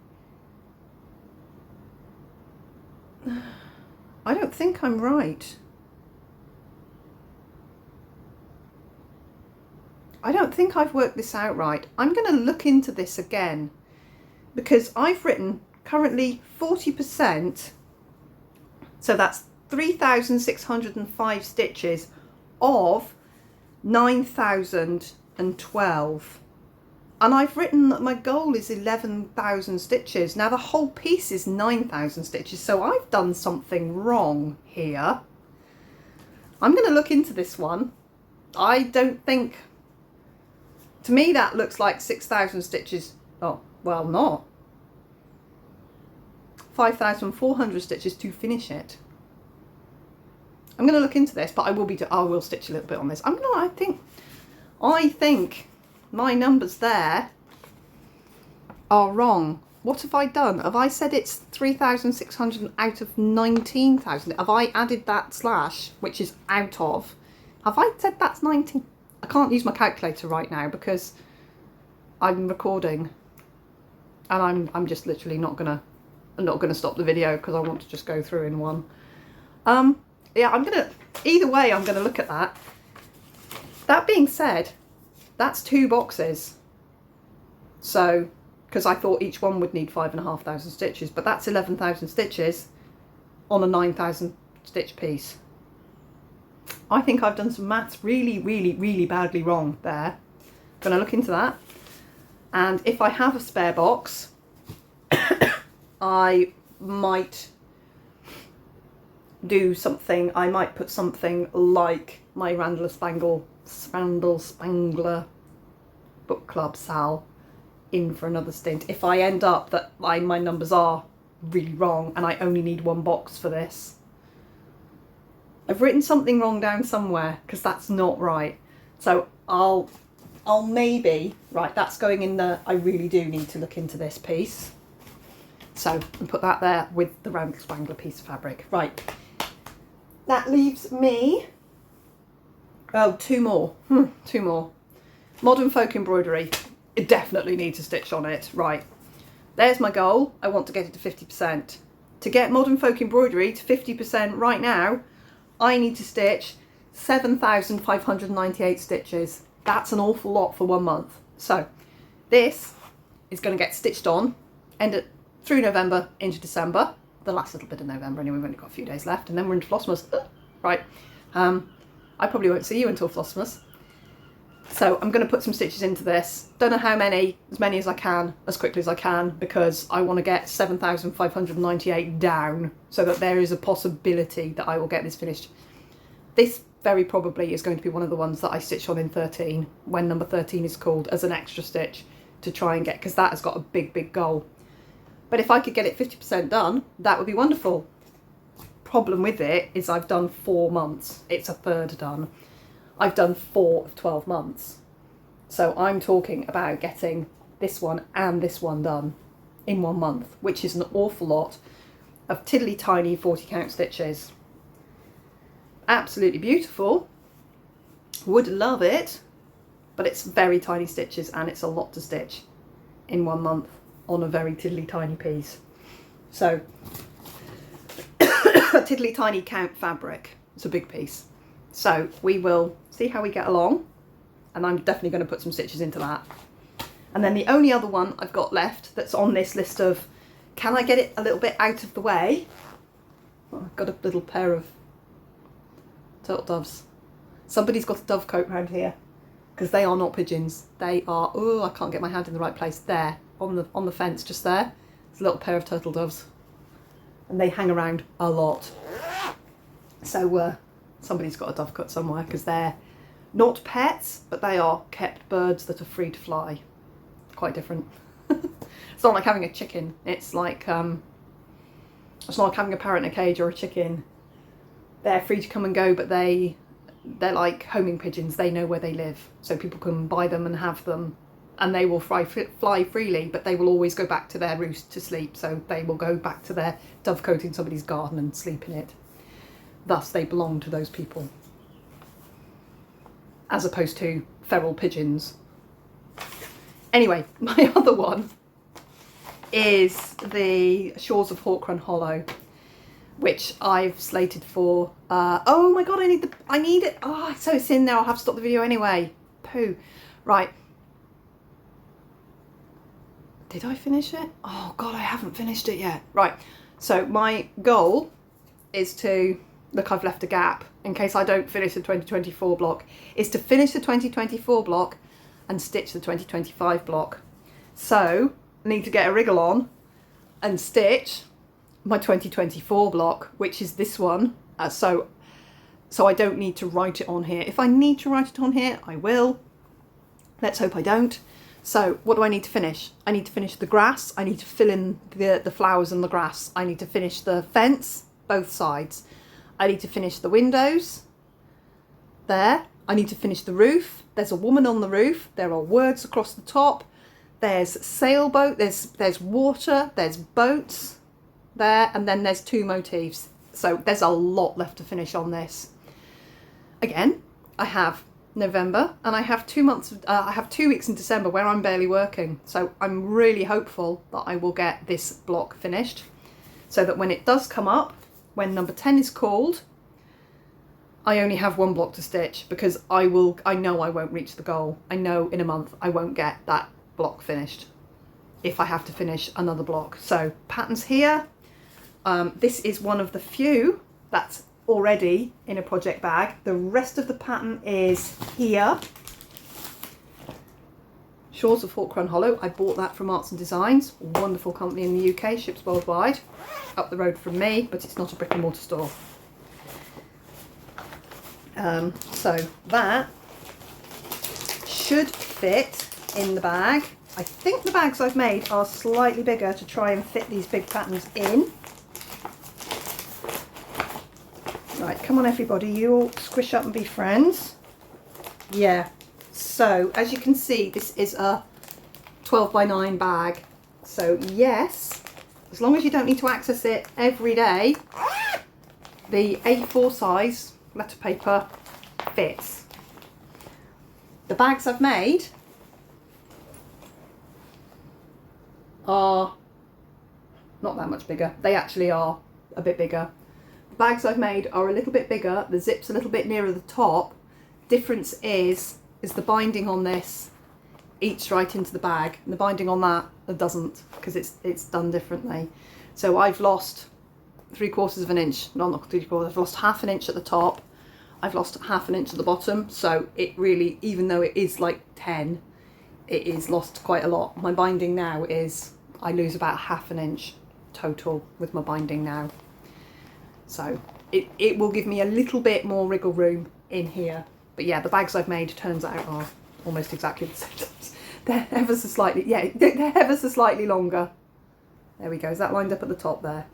I don't think I'm right. I don't think I've worked this out right. I'm going to look into this again because I've written currently 40%, so that's 3,605 stitches of 9,012. And I've written that my goal is 11,000 stitches. Now the whole piece is 9,000 stitches, so I've done something wrong here. I'm going to look into this one. I don't think... To me that looks like 6,000 stitches. Oh, well, not. 5,400 stitches to finish it. I'm going to look into this, but I will stitch a little bit on this. I think my numbers there are wrong. What have I done? Have I said it's 3,600 out of 19,000? Have I added that slash, which is out of? Have I said that's 19? I can't use my calculator right now because I'm recording, and I'm just literally not gonna stop the video because I want to just go through in one. Yeah, either way I'm gonna look at that. That being said, that's 2 boxes. So, because I thought each one would need 5,500 stitches, but that's 11,000 stitches on a 9,000 stitch piece. I think I've done some maths really, really, really badly wrong there. Gonna look into that. And if I have a spare box, I might do something. I might put something like my Randall Spangler book club Sal in for another stint. If I end up that my numbers are really wrong and I only need 1 box for this. I've written something wrong down somewhere because that's not right. So I'll maybe, right, that's going in the, I really do need to look into this piece. So, and put that there with the Randall Spangler piece of fabric. Right, that leaves me, oh, 2 more, 2 more. Modern folk embroidery, it definitely needs a stitch on it. Right, there's my goal. I want to get it to 50%. To get modern folk embroidery to 50% right now, I need to stitch 7,598 stitches. That's an awful lot for 1 month. So this is going to get stitched on, through November into December, the last little bit of November anyway. We've only got a few days left, and then we're into Flossmas. Right, I probably won't see you until Flossmas. So I'm going to put some stitches into this. Don't know how many, as many as I can, as quickly as I can, because I want to get 7,598 down so that there is a possibility that I will get this finished. This very probably is going to be one of the ones that I stitch on in 13, when number 13 is called, as an extra stitch to try and get, because that has got a big, big goal. But if I could get it 50% done, that would be wonderful. Problem with it is I've done 4 months. It's a third done. I've done 4 of 12 months. So I'm talking about getting this one and this one done in 1 month, which is an awful lot of tiddly tiny 40 count stitches. Absolutely beautiful. Would love it, but it's very tiny stitches and it's a lot to stitch in 1 month on a very tiddly tiny piece. So a tiddly tiny count fabric. It's a big piece. So we will see how we get along, and I'm definitely going to put some stitches into that. And then the only other one I've got left that's on this list of, can I get it a little bit out of the way? Oh, I've got a little pair of turtle doves. Somebody's got a dove coat around here, because they are not pigeons. They are, oh, I can't get my hand in the right place. There, on the fence just there. There's a little pair of turtle doves. And they hang around a lot. So somebody's got a dove coat somewhere, because they're not pets, but they are kept birds that are free to fly. Quite different. It's not like having a chicken. It's like it's not like having a parrot in a cage or a chicken. They're free to come and go, but they're like homing pigeons. They know where they live, so people can buy them and have them, and they will fly freely, but they will always go back to their roost to sleep. So they will go back to their dovecote in somebody's garden and sleep in it. Thus, they belong to those people, as opposed to feral pigeons. Anyway, my other one is the Shores of Hawkrun Hollow, which I've slated for, oh my god, I need it, oh, so it's in there, I'll have to stop the video anyway, poo. Right, did I finish it? Oh god, I haven't finished it yet. Right, so my goal is to, look, I've left a gap in case I don't finish the 2024 block, is to finish the 2024 block and stitch the 2025 block. So I need to get a wriggle on and stitch my 2024 block, which is this one. So I don't need to write it on here. If I need to write it on here, I will. Let's hope I don't. So what do I need to finish? I need to finish the grass. I need to fill in the flowers and the grass. I need to finish the fence, both sides. I need to finish the windows there. I need to finish the roof. There's a woman on the roof. There are words across the top. There's sailboat. There's water. There's boats there. And then there's 2 motifs. So there's a lot left to finish on this. Again, I have November and I have 2 months. I have 2 weeks in December where I'm barely working. So I'm really hopeful that I will get this block finished, so that when it does come up, when number 10 is called, I only have 1 block to stitch, because I know I won't reach the goal. I know in a month I won't get that block finished if I have to finish another block. So patterns here. This is one of the few that's already in a project bag. The rest of the pattern is here. Shores of Hawkrun Hollow. I bought that from Arts and Designs, wonderful company in the UK, ships worldwide, up the road from me, but it's not a brick and mortar store. So that should fit in the bag. I think the bags I've made are slightly bigger to try and fit these big patterns in. Right, come on everybody, you all squish up and be friends. Yeah, so as you can see, this is a 12 by 9 bag. So yes, as long as you don't need to access it every day, the A4 size letter paper fits. The bags I've made are not that much bigger. They actually are a bit bigger. The bags I've made are a little bit bigger. The zip's a little bit nearer the top. Difference is the binding on this eats right into the bag, and the binding on that doesn't, because it's done differently. So I've lost 3/4 of an inch. No, not 3/4. I've lost 1/2 inch at the top. I've lost 1/2 inch at the bottom. So it really, even though it is like 10, it is lost quite a lot. My binding now is, I lose about 1/2 inch total with my binding now. So it will give me a little bit more wriggle room in here. But yeah, the bags I've made, turns out, are almost exactly the same. They're ever so slightly, yeah, they're ever so slightly longer. There we go. Is that lined up at the top there?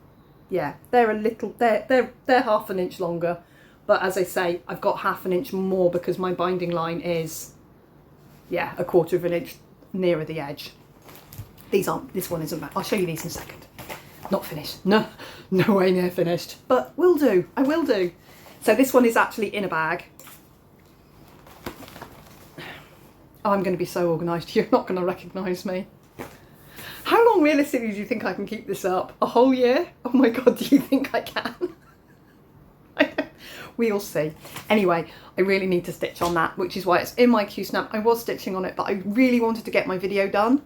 Yeah, they're a little, they're 1/2 inch longer. But as I say, I've got 1/2 inch more because my binding line is, yeah, 1/4 inch nearer the edge. These aren't, this one isn't bad. I'll show you these in a second. Not finished. No way near finished. But will do. I will do. So this one is actually in a bag. I'm going to be so organised. You're not going to recognise me. How long realistically do you think I can keep this up? A whole year? Oh my god, do you think I can? We'll see. Anyway, I really need to stitch on that, which is why it's in my Q-snap. I was stitching on it, but I really wanted to get my video done.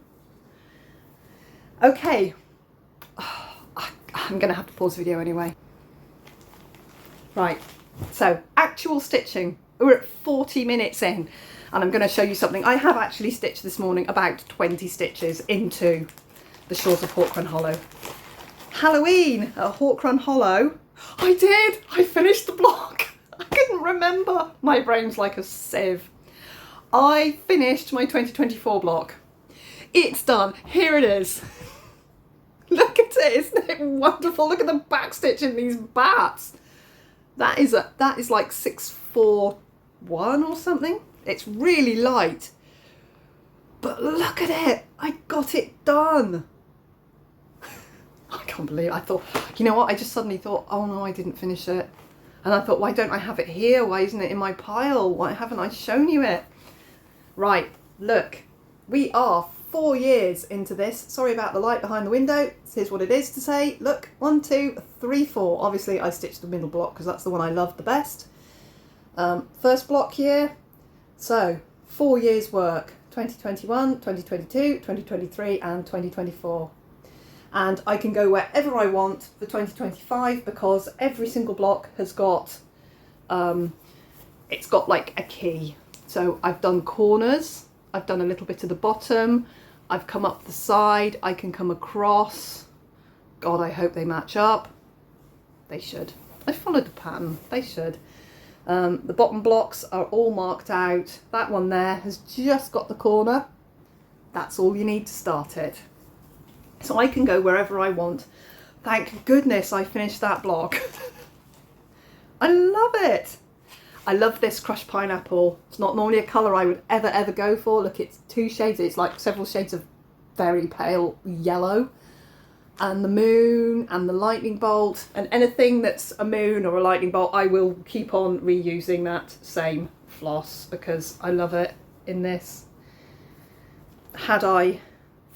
Okay, I'm gonna have to pause the video anyway. Right, so actual stitching. We're at 40 minutes in, and I'm gonna show you something. I have actually stitched this morning about 20 stitches into the Shores of Hawk Run Hollow. Halloween at Hawk Run Hollow. I did! I finished the block. I couldn't remember. My brain's like a sieve. I finished my 2024 block. It's done. Here it is. Look at it. Isn't it wonderful? Look at the back stitch in these bats. That is like 641 or something. It's really light. But look at it. I got it done. I can't believe it. I thought, you know what? I just suddenly thought, oh no, I didn't finish it. And I thought, why don't I have it here? Why isn't it in my pile? Why haven't I shown you it? Right, look. We are 4 years into this. Sorry about the light behind the window. Here's what it is to say. Look, 1, 2, 3, 4. Obviously, I stitched the middle block because that's the one I loved the best. First block here. So, 4 years work. 2021, 2022, 2023 and 2024. And I can go wherever I want for 2025 because every single block has got, it's got like a key. So I've done corners, I've done a little bit of the bottom, I've come up the side, I can come across. God, I hope they match up. They should. I followed the pattern, they should. The bottom blocks are all marked out. That one there has just got the corner. That's all you need to start it. So I can go wherever I want. Thank goodness I finished that block. I love it. I love this crushed pineapple. It's not normally a colour I would ever go for. Look, it's 2 shades. It's like several shades of very pale yellow. And the moon and the lightning bolt. And anything that's a moon or a lightning bolt, I will keep on reusing that same floss because I love it in this. Had I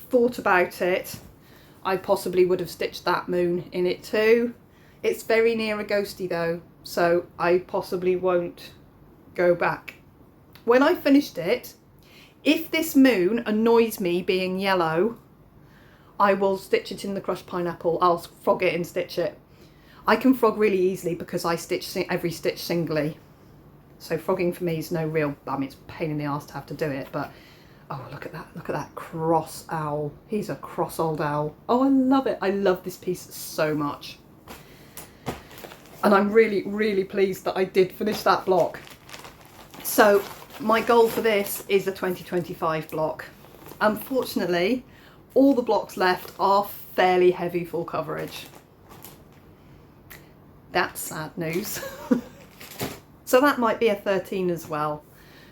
thought about it, I possibly would have stitched that moon in it too. It's very near a ghosty though, so I possibly won't go back. When I finished it, if this moon annoys me being yellow, I will stitch it in the crushed pineapple. I'll frog it and stitch it. I can frog really easily because I stitch every stitch singly. So frogging for me is no real, I mean it's a pain in the arse to have to do it, but oh, look at that cross owl. He's a cross old owl. Oh, I love it. I love this piece so much. And I'm really, really pleased that I did finish that block. So my goal for this is a 2025 block. Unfortunately, all the blocks left are fairly heavy full coverage. That's sad news. So that might be a 13 as well.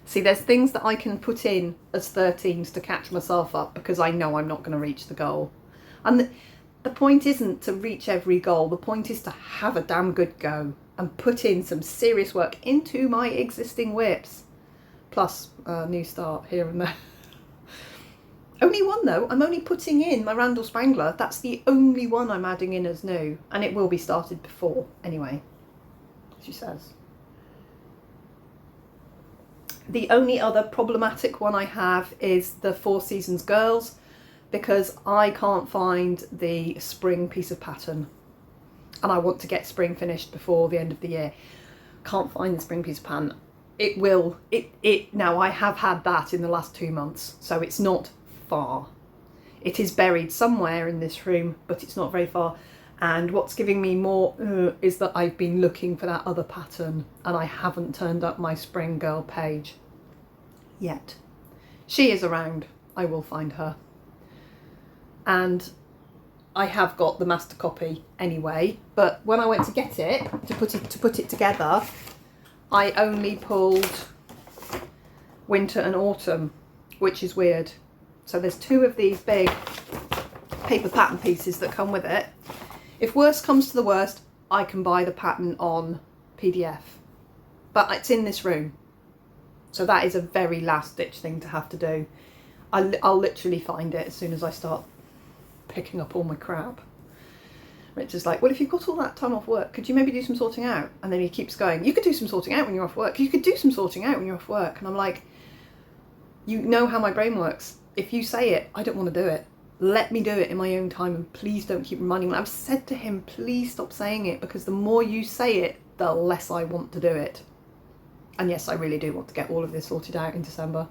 See, there's things that I can put in as 13s to catch myself up because I know I'm not going to reach the goal. And the point isn't to reach every goal. The point is to have a damn good go and put in some serious work into my existing whips. Plus a new start here and there. Only one though. I'm only putting in my Randall Spangler. That's the only one I'm adding in as new. And it will be started before anyway, she says. The only other problematic one I have is the Four Seasons Girls because I can't find the spring piece of pattern and I want to get spring finished before the end of the year. Can't find the spring piece of pattern. Now I have had that in the last 2 months, so it's not far. It is buried somewhere in this room, but it's not very far. And what's giving me more is that I've been looking for that other pattern and I haven't turned up my Spring Girl page yet. She is around. I will find her. And I have got the master copy anyway, but when I went to get it, to put it together, I only pulled winter and autumn, which is weird. So there's 2 of these big paper pattern pieces that come with it. If worst comes to the worst, I can buy the pattern on PDF, but it's in this room. So that is a very last ditch thing to have to do. I'll literally find it as soon as I start picking up all my crap. Richard's like, well, if you've got all that time off work, could you maybe do some sorting out? And then he keeps going, you could do some sorting out when you're off work. You could do some sorting out when you're off work. And I'm like, you know how my brain works. If you say it, I don't want to do it. Let me do it in my own time, and please don't keep reminding me. I've said to him, please stop saying it, because the more you say it, the less I want to do it. And yes, I really do want to get all of this sorted out in December.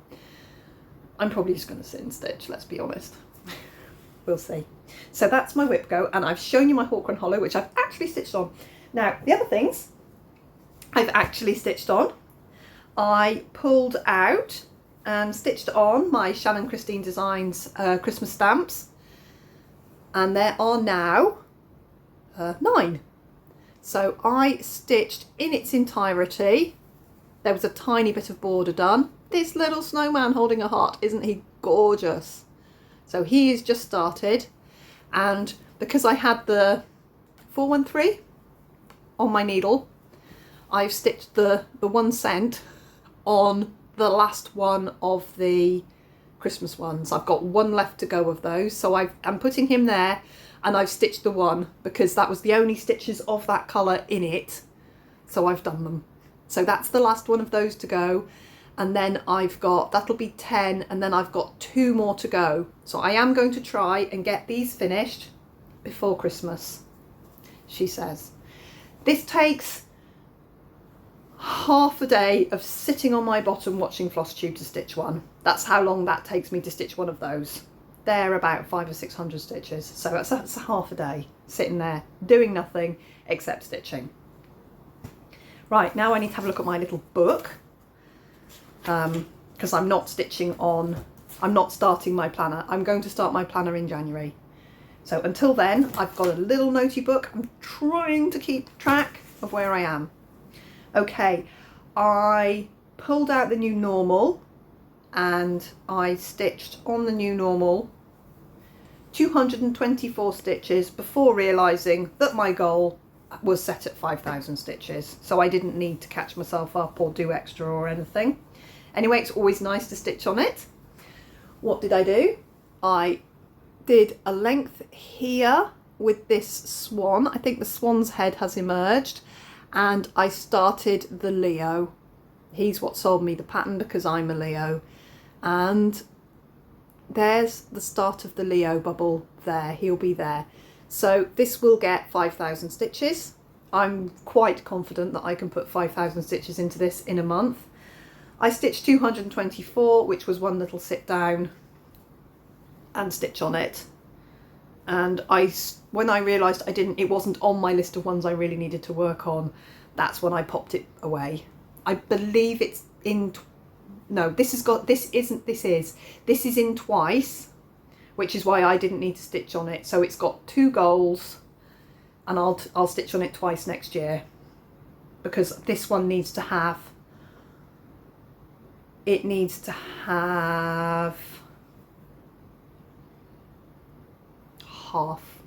I'm probably just going to sit and stitch, let's be honest. We'll see. So that's my WhipGo, and I've shown you my Hawk Run Hollow, which I've actually stitched on. Now, the other things I've actually stitched on, I pulled out and stitched on my Shannon Christine Designs Christmas stamps, and there are now 9. So I stitched in its entirety. There was a tiny bit of border done. This little snowman holding a heart, isn't he gorgeous? So he is just started, and because I had the 413 on my needle, I've stitched the 1 cent on the last one of the Christmas ones. I've got 1 left to go of those, so I'm putting him there, and I've stitched the 1 because that was the only stitches of that colour in it, so I've done them. So that's the last one of those to go, and then I've got, that'll be 10, and then I've got 2 more to go. So I am going to try and get these finished before Christmas, she says. This takes half a day of sitting on my bottom watching Flosstube to stitch one. That's how long that takes me to stitch one of those. They're about 500 or 600 stitches, so that's a half a day sitting there doing nothing except stitching. Right, now I need to have a look at my little book, because I'm not starting my planner. I'm going to start my planner in January. So until then, I've got a little notey book. I'm trying to keep track of where I am. Okay, I pulled out the new normal, and I stitched on the new normal 224 stitches before realising that my goal was set at 5,000 stitches, so I didn't need to catch myself up or do extra or anything. Anyway, it's always nice to stitch on it. What did I do? I did a length here with this swan. I think the swan's head has emerged, and I started the Leo. He's what sold me the pattern because I'm a Leo, and there's the start of the Leo bubble there. He'll be there. So this will get 5,000 stitches. I'm quite confident that I can put 5,000 stitches into this in a month. I stitched 224, which was 1 little sit down and stitch on it. And when I realised it wasn't on my list of ones I really needed to work on, that's when I popped it away. I believe it's in, no, this is in twice, which is why I didn't need to stitch on it. So it's got 2 goals, and I'll stitch on it twice next year, because this one needs to have, half.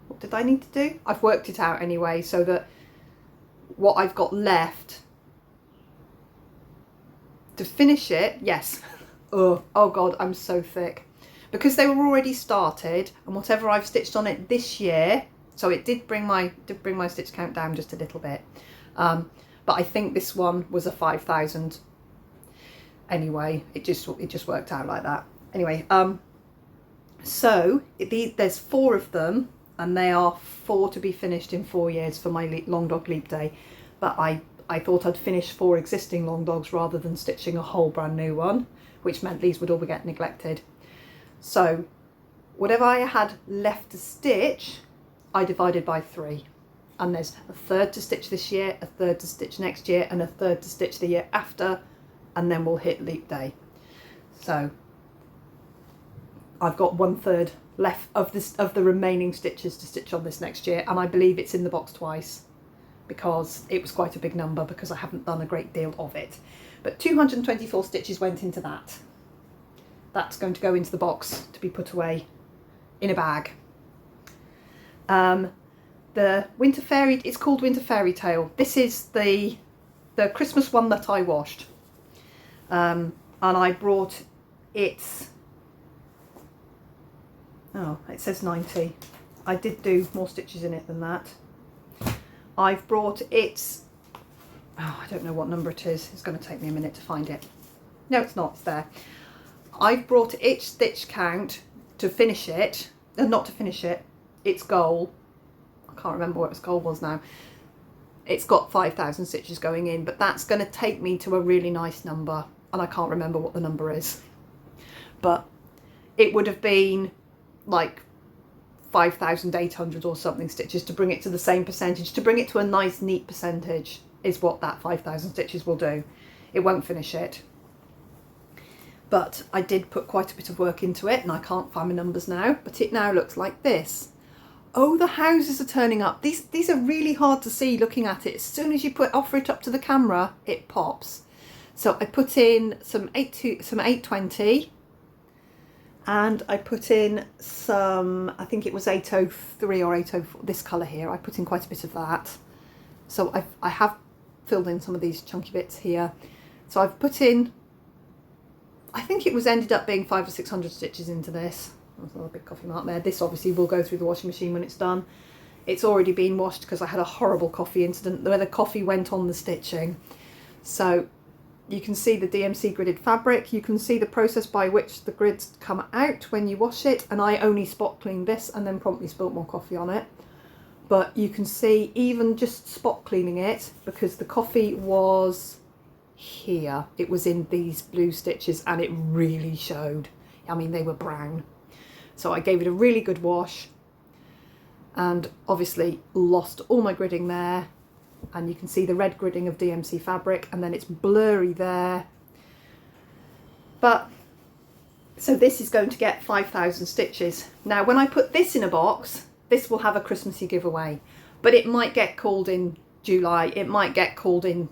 What did I need to do? I've worked it out anyway, so that what I've got left to finish it, yes. Oh God, I'm so thick. Because they were already started, and whatever I've stitched on it this year, so it did bring my stitch count down just a little bit. But I think this one was a 5,000. Anyway, it just worked out like that. Anyway, so there's 4 of them, and they are 4 to be finished in 4 years for my long dog leap day. But I thought I'd finish 4 existing long dogs rather than stitching a whole brand new one, which meant these would all get neglected. So whatever I had left to stitch, I divided by 3. And there's a third to stitch this year, a third to stitch next year, and a third to stitch the year after, and then we'll hit leap day. So I've got 1/3 left of the remaining stitches to stitch on this next year, and I believe it's in the box twice, because it was quite a big number because I haven't done a great deal of it. But 224 stitches went into that. That's going to go into the box to be put away in a bag. The Winter Fairy, it's called Winter Fairy Tale. This is the Christmas one that I washed. And I brought it, oh, it says 90. I did do more stitches in it than that. I've brought its, oh, I don't know what number it is. It's going to take me a minute to find it. No, it's not. It's there. I've brought its stitch count to finish it, not to finish it, its goal. I can't remember what its goal was now. It's got 5,000 stitches going in, but that's going to take me to a really nice number, and I can't remember what the number is. But it would have been like 5,800 or something stitches to bring it to the same percentage, to bring it to a nice neat percentage is what that 5,000 stitches will do. It won't finish it. But I did put quite a bit of work into it, and I can't find my numbers now, but it now looks like this. Oh, the houses are turning up. These are really hard to see looking at it. As soon as you offer it up to the camera, it pops. So I put in some 820, and I put in some, I think it was 803 or 804, this colour here. I put in quite a bit of that. So I have filled in some of these chunky bits here. So I've put in, I think it was ended up being 500 or 600 stitches into this. There's a little big coffee mark there. This obviously will go through the washing machine when it's done. It's already been washed because I had a horrible coffee incident where the coffee went on the stitching. So you can see the DMC gridded fabric. You can see the process by which the grids come out when you wash it. And I only spot cleaned this and then promptly spilt more coffee on it. But you can see even just spot cleaning it, because the coffee was here. It was in these blue stitches and it really showed. I mean, they were brown. So I gave it a really good wash and obviously lost all my gridding there. And you can see the red gridding of DMC fabric, and then it's blurry there. But, so this is going to get 5,000 stitches. Now, when I put this in a box, this will have a Christmassy giveaway, but it might get called in July, it might get called in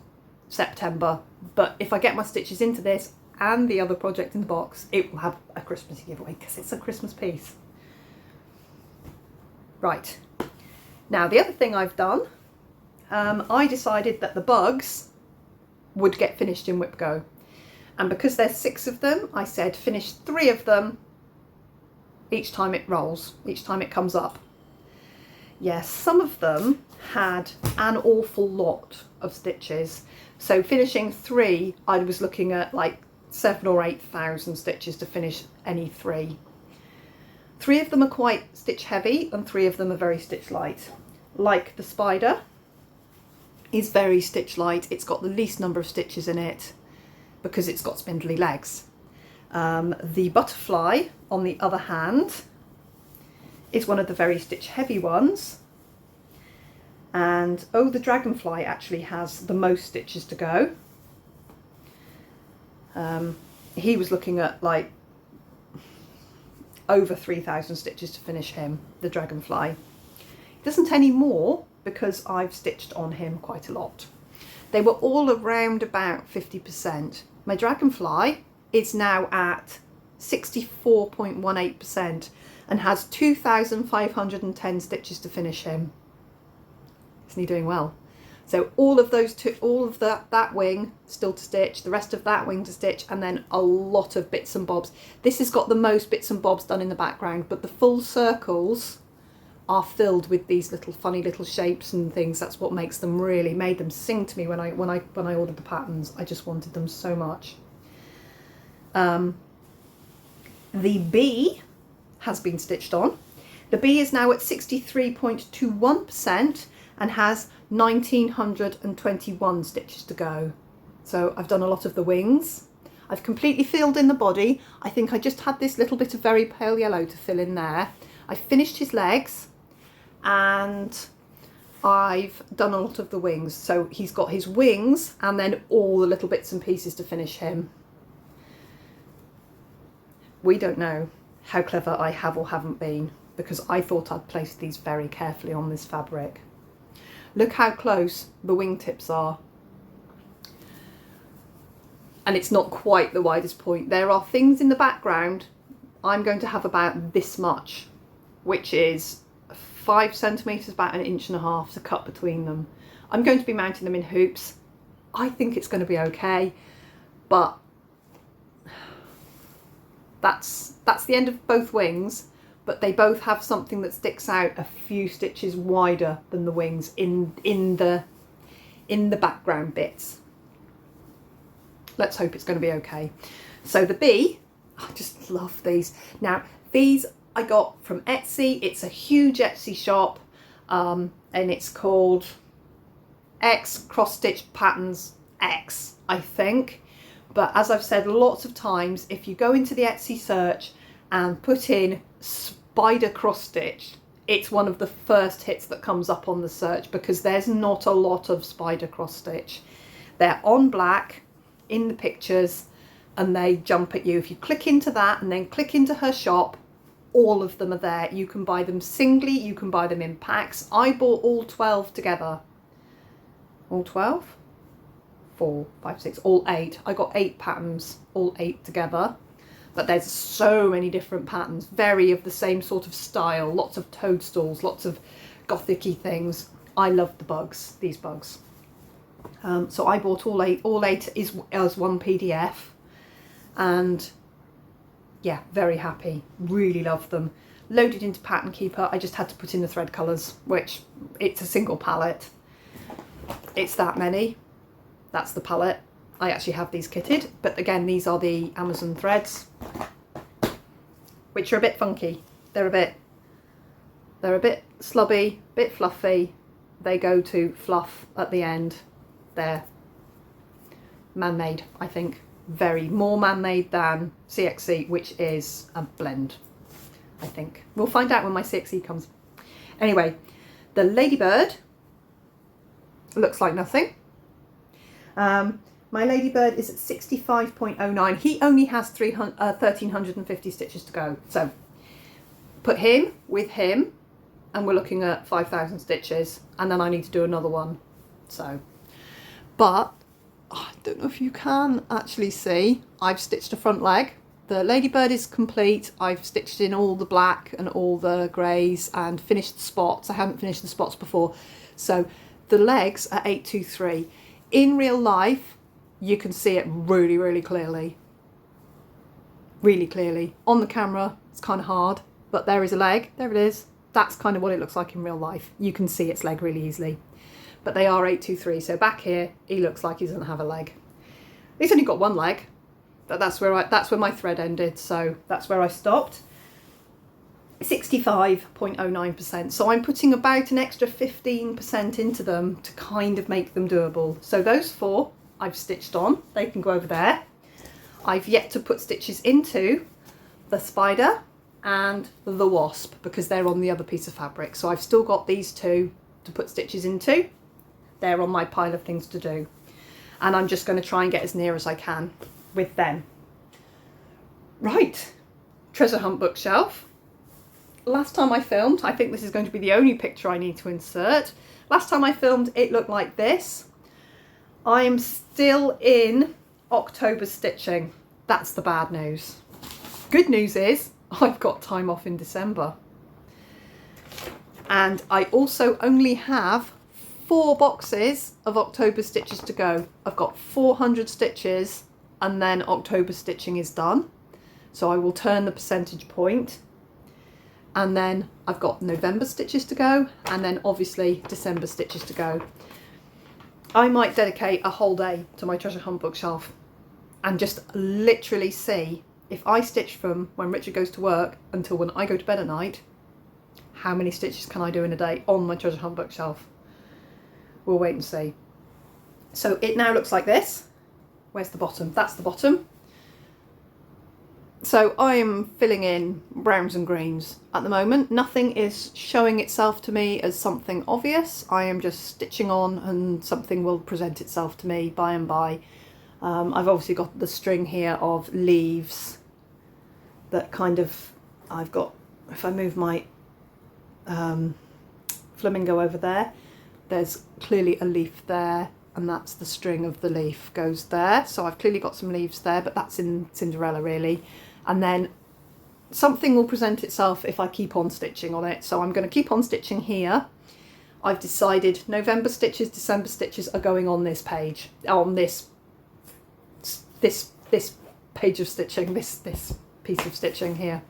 September. But if I get my stitches into this and the other project in the box, it will have a Christmassy giveaway because it's a Christmas piece. Right, now the other thing I've done, I decided that the bugs would get finished in WhipGo, and because there's 6 of them, I said finish 3 of them each time it rolls, each time it comes up. Yes, some of them had an awful lot of stitches, so finishing 3, I was looking at like 7,000 or 8,000 stitches to finish any 3. 3 of them are quite stitch heavy and 3 of them are very stitch light. Like the spider is very stitch light. It's got the least number of stitches in it because it's got spindly legs. The butterfly, on the other hand, is one of the very stitch heavy ones. And oh, the dragonfly actually has the most stitches to go. He was looking at like over 3,000 stitches to finish him, the dragonfly. He doesn't anymore because I've stitched on him quite a lot. They were all around about 50%. My dragonfly is now at 64.18% and has 2,510 stitches to finish him. Isn't he doing well? So all of those all of that wing still to stitch, the rest of that wing to stitch, and then a lot of bits and bobs. This has got the most bits and bobs done in the background, but the full circles are filled with these little funny little shapes and things. That's what made them sing to me when I ordered the patterns. I just wanted them so much. The bee has been stitched on. The bee is now at 63.21% and has 1,921 stitches to go. So I've done a lot of the wings. I've completely filled in the body. I think I just had this little bit of very pale yellow to fill in there. I finished his legs and I've done a lot of the wings. So he's got his wings and then all the little bits and pieces to finish him. We don't know how clever I have or haven't been, because I thought I'd placed these very carefully on this fabric. Look how close the wingtips are. And it's not quite the widest point. There are things in the background. I'm going to have about this much, which is 5 centimetres, about 1.5 inches to cut between them. I'm going to be mounting them in hoops. I think it's going to be okay, but that's the end of both wings. but they both have something that sticks out a few stitches wider than the wings in the background bits. Let's hope it's going to be okay. So the bee, I just love these. Now these I got from Etsy. It's a huge Etsy shop, and it's called X Cross Stitch Patterns X, I think. But as I've said lots of times, if you go into the Etsy search and put in spider cross stitch, it's one of the first hits that comes up on the search, because there's not a lot of spider cross stitch. They're on black in the pictures and they jump at you. If you click into that and then click into her shop, all of them are there. You can buy them singly, you can buy them in packs. I bought all 12 together. All 12? 4, 5, 6, all 8. I got 8 patterns, all 8 together. But there's so many different patterns, very of the same sort of style, lots of toadstools, lots of gothic-y things. I love the bugs, these bugs. So I bought all 8. All 8 is as one PDF. And yeah, very happy. Really love them. Loaded into Pattern Keeper. I just had to put in the thread colours, which it's a single palette. It's that many. That's the palette. I actually have these kitted, but again, these are the Amazon threads, which are a bit funky. They're a bit slubby, a bit fluffy. They go to fluff at the end. They're man-made, I think. Very more man-made than CXC, which is a blend, I think. We'll find out when my CXC comes. Anyway, the Ladybird looks like nothing. My Ladybird is at 65.09. He only has 1,350 stitches to go. So put him with him and we're looking at 5,000 stitches, and then I need to do another one. So, but I don't know if you can actually see, I've stitched a front leg. The Ladybird is complete. I've stitched in all the black and all the greys and finished the spots. I haven't finished the spots before. So the legs are 823. In real life, you can see it really, really clearly. Really clearly. On the camera, it's kind of hard, but there is a leg. There it is. That's kind of what it looks like in real life. You can see its leg really easily. But they are 823, so back here, he looks like he doesn't have a leg. He's only got one leg, but that's where my thread ended, so that's where I stopped. 65.09%, so I'm putting about an extra 15% into them to kind of make them doable. So those 4 I've stitched on, they can go over there. I've yet to put stitches into the spider and the wasp because they're on the other piece of fabric. So I've still got these 2 to put stitches into. They're on my pile of things to do. And I'm just going to try and get as near as I can with them. Right, treasure hunt bookshelf. Last time I filmed, I think this is going to be the only picture I need to insert. Last time I filmed, it looked like this. I am still in October stitching. That's the bad news. Good news is I've got time off in December. And I also only have 4 boxes of October stitches to go. I've got 400 stitches and then October stitching is done. So I will turn the percentage point. And then I've got November stitches to go, and then obviously December stitches to go. I might dedicate a whole day to my treasure hunt bookshelf and just literally see if I stitch from when Richard goes to work until when I go to bed at night, how many stitches can I do in a day on my treasure hunt bookshelf. We'll wait and see. So it now looks like this. Where's the bottom? That's the bottom. So I am filling in browns and greens at the moment. Nothing is showing itself to me as something obvious. I am just stitching on and something will present itself to me by and by. I've obviously got the string here of leaves that kind of, I've got, if I move my flamingo over there, there's clearly a leaf there, and that's the string of the leaf goes there. So I've clearly got some leaves there, but that's in Cinderella really. And then something will present itself if I keep on stitching on it. So I'm going to keep on stitching here. I've decided November stitches, December stitches are going on this page, on this page of stitching, this piece of stitching here.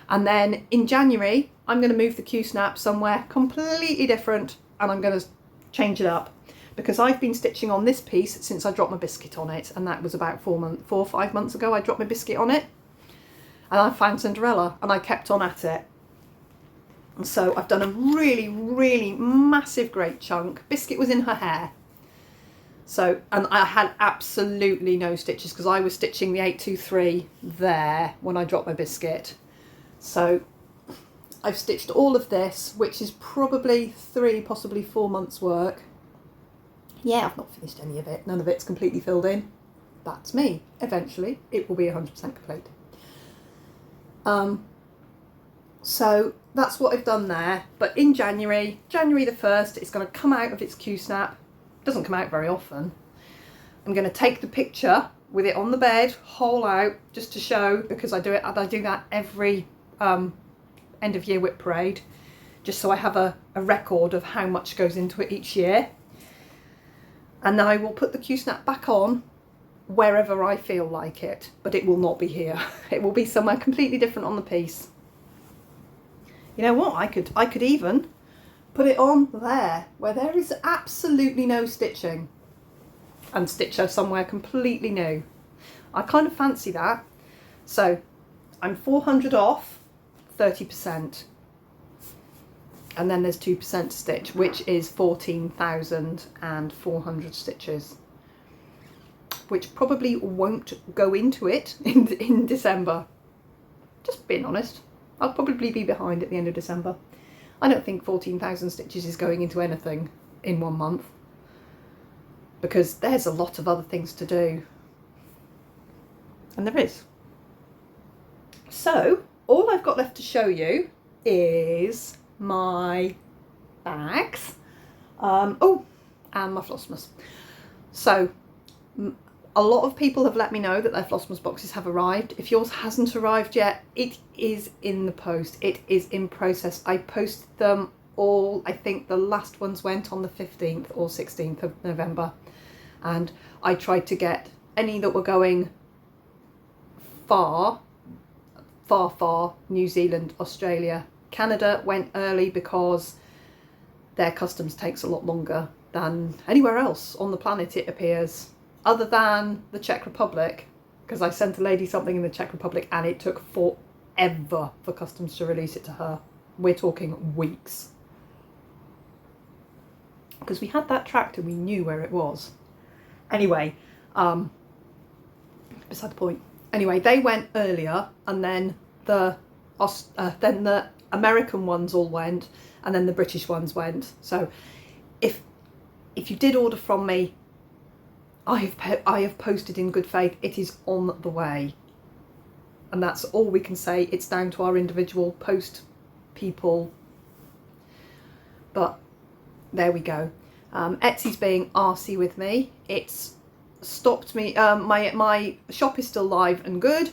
And then in January, I'm going to move the Q-snap somewhere completely different, and I'm going to change it up, because I've been stitching on this piece since I dropped my biscuit on it, and that was about 4 or 5 months ago. I dropped my biscuit on it, and I found Cinderella, and I kept on at it. And so I've done a really, really massive great chunk. Biscuit was in her hair. So, and I had absolutely no stitches because I was stitching the 823 there when I dropped my biscuit. So I've stitched all of this, which is probably 3, possibly 4 months work. Yeah, I've not finished any of it. None of it's completely filled in. That's me. Eventually it will be 100% complete. So that's what I've done there. But in January the 1st, it's going to come out of its Q-snap. Doesn't come out very often. I'm going to take the picture with it on the bed, whole out, just to show, because I do that every end of year whip parade, just so I have a record of how much goes into it each year. And then I will put the Q-snap back on wherever I feel like it, but it will not be here. It will be somewhere completely different on the piece. You know what, I could even put it on there where there is absolutely no stitching, and stitch her somewhere completely new. I kind of fancy that. So I'm 400 off 30%, and then there's 2% to stitch, which is 14,400 stitches, which probably won't go into it in December. Just being honest, I'll probably be behind at the end of December. I don't think 14,000 stitches is going into anything in 1 month, because there's a lot of other things to do. And there is. So all I've got left to show you is my bags. Oh, and my Flossmas. So a lot of people have let me know that their Flossmas boxes have arrived. If yours hasn't arrived yet, it is in the post. It is in process. I posted them all. I think the last ones went on the 15th or 16th of November. And I tried to get any that were going far, New Zealand, Australia. Canada went early because their customs takes a lot longer than anywhere else on the planet, it appears. Other than the Czech Republic, because I sent a lady something in the Czech Republic and it took forever for customs to release it to her. We're talking weeks. Because we had that tracked and we knew where it was. Anyway, beside the point. Anyway, they went earlier, and then the American ones all went, and then the British ones went. So if you did order from me, I have posted in good faith. It is on the way, and that's all we can say. It's down to our individual post people, but there we go. Etsy's being arsey with me. It's stopped me. My shop is still live and good,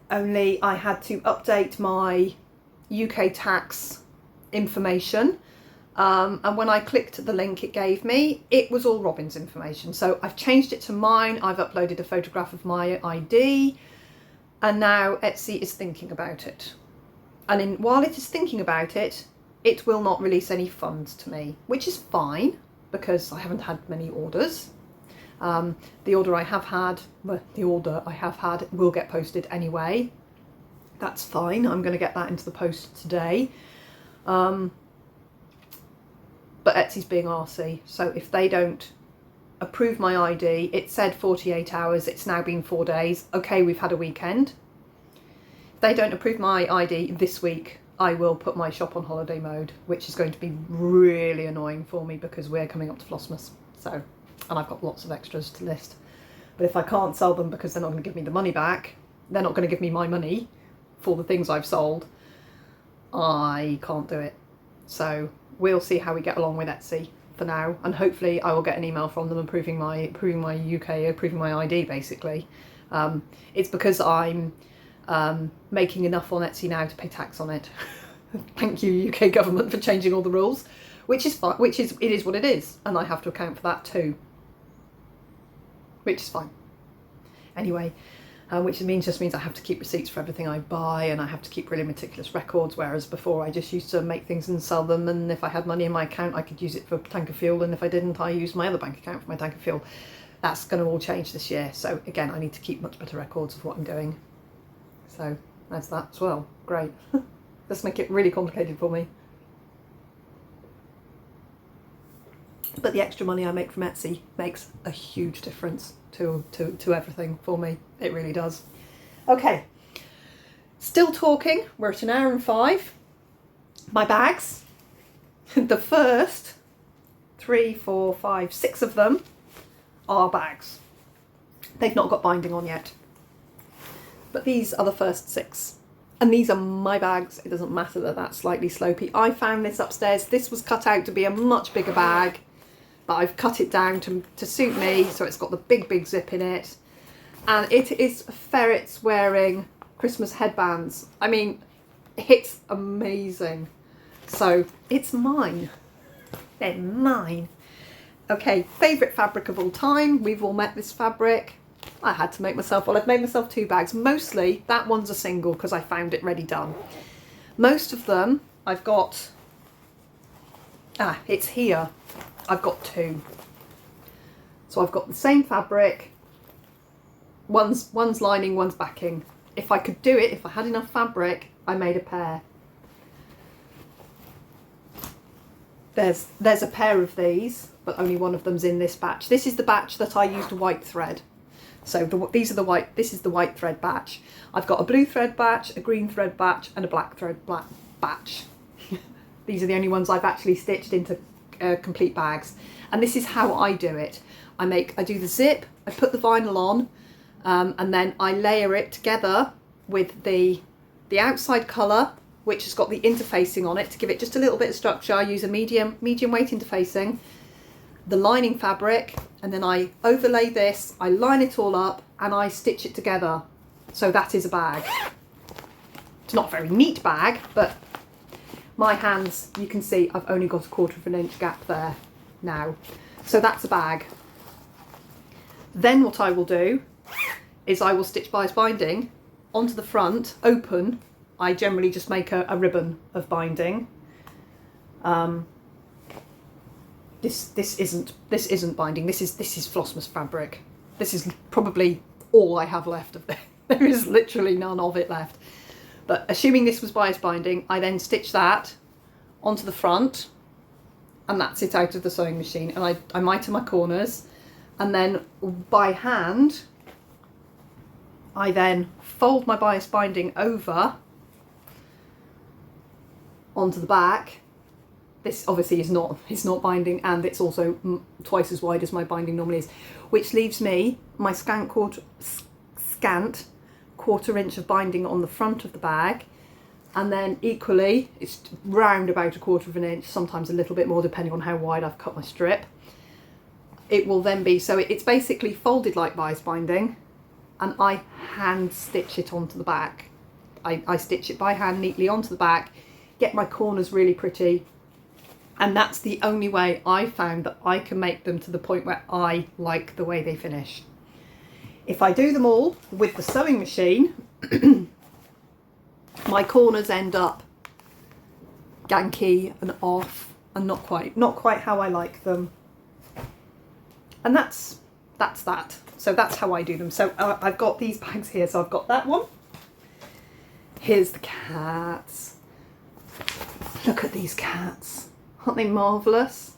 only I had to update my UK tax information. And when I clicked the link it gave me, it was all Robin's information. So I've changed it to mine. I've uploaded a photograph of my ID, and now Etsy is thinking about it. And while it is thinking about it, it will not release any funds to me, which is fine because I haven't had many orders. The order I have had will get posted anyway. That's fine. I'm going to get that into the post today. But Etsy's being arsey, so if they don't approve my ID, it said 48 hours, it's now been 4 days. Okay, we've had a weekend. If they don't approve my ID this week, I will put my shop on holiday mode, which is going to be really annoying for me because we're coming up to Flossmas. So, and I've got lots of extras to list. But if I can't sell them because they're not going to give me the money back, they're not going to give me my money for the things I've sold, I can't do it. So we'll see how we get along with Etsy for now, and hopefully I will get an email from them approving my ID basically. It's because I'm making enough on Etsy now to pay tax on it. Thank you, UK government, for changing all the rules, which is fine. It is what it is, and I have to account for that too, which is fine. Anyway, which just means I have to keep receipts for everything I buy, and I have to keep really meticulous records, whereas before I just used to make things and sell them, and if I had money in my account I could use it for a tank of fuel, and if I didn't I used my other bank account for my tank of fuel. That's going to all change this year, so again I need to keep much better records of what I'm doing. So that's that as well. Great. Let's make it really complicated for me. But the extra money I make from Etsy makes a huge difference to everything for me. It really does. Okay, still talking. We're at 1 hour and 5. My bags. The first 3, 4, 5, 6 of them are bags. They've not got binding on yet. But these are the first 6. And these are my bags. It doesn't matter that that's slightly slopey. I found this upstairs. This was cut out to be a much bigger bag, but I've cut it down to suit me, so it's got the big zip in it. And it is ferrets wearing Christmas headbands. I mean, it's amazing. So it's mine. They're mine. Okay, favourite fabric of all time. We've all met this fabric. I had to make myself, well, I've made myself 2 bags. Mostly that one's a single because I found it ready done. Most of them I've got, it's here. I've got 2. So I've got the same fabric. One's lining, one's backing. If I could do it, if I had enough fabric, I made a pair. There's a pair of these, but only one of them's in this batch. This is the batch that I used white thread. So this is the white thread batch. I've got a blue thread batch, a green thread batch, and a black thread batch. These are the only ones I've actually stitched into complete bags. And this is how I do it. I do the zip, I put the vinyl on, and then I layer it together with the outside colour, which has got the interfacing on it to give it just a little bit of structure. I use a medium weight interfacing, the lining fabric, and then I overlay this, I line it all up, and I stitch it together. So that is a bag. It's not a very neat bag, but my hands, you can see I've only got a 1/4 of an inch gap there now. So that's a bag. Then what I will do is I will stitch bias binding onto the front, open. I generally just make a ribbon of binding. This isn't binding. This is Flossmas fabric. This is probably all I have left of it. There is literally none of it left. But assuming this was bias binding, I then stitch that onto the front, and that's it out of the sewing machine. And I miter my corners, and then by hand, I then fold my bias binding over onto the back. This obviously is not binding, and it's also twice as wide as my binding normally is, which leaves me my scant 1/4 inch of binding on the front of the bag, and then equally it's round about a 1/4 of an inch, sometimes a little bit more depending on how wide I've cut my strip. It will then be, so it's basically folded like bias binding, and I hand stitch it onto the back. I stitch it by hand neatly onto the back, get my corners really pretty, and that's the only way I found that I can make them to the point where I like the way they finish. If I do them all with the sewing machine, my corners end up ganky and off and not quite how I like them. And that's that. So that's how I do them. So I've got these bags here. So I've got that one. Here's the cats. Look at these cats. Aren't they marvellous?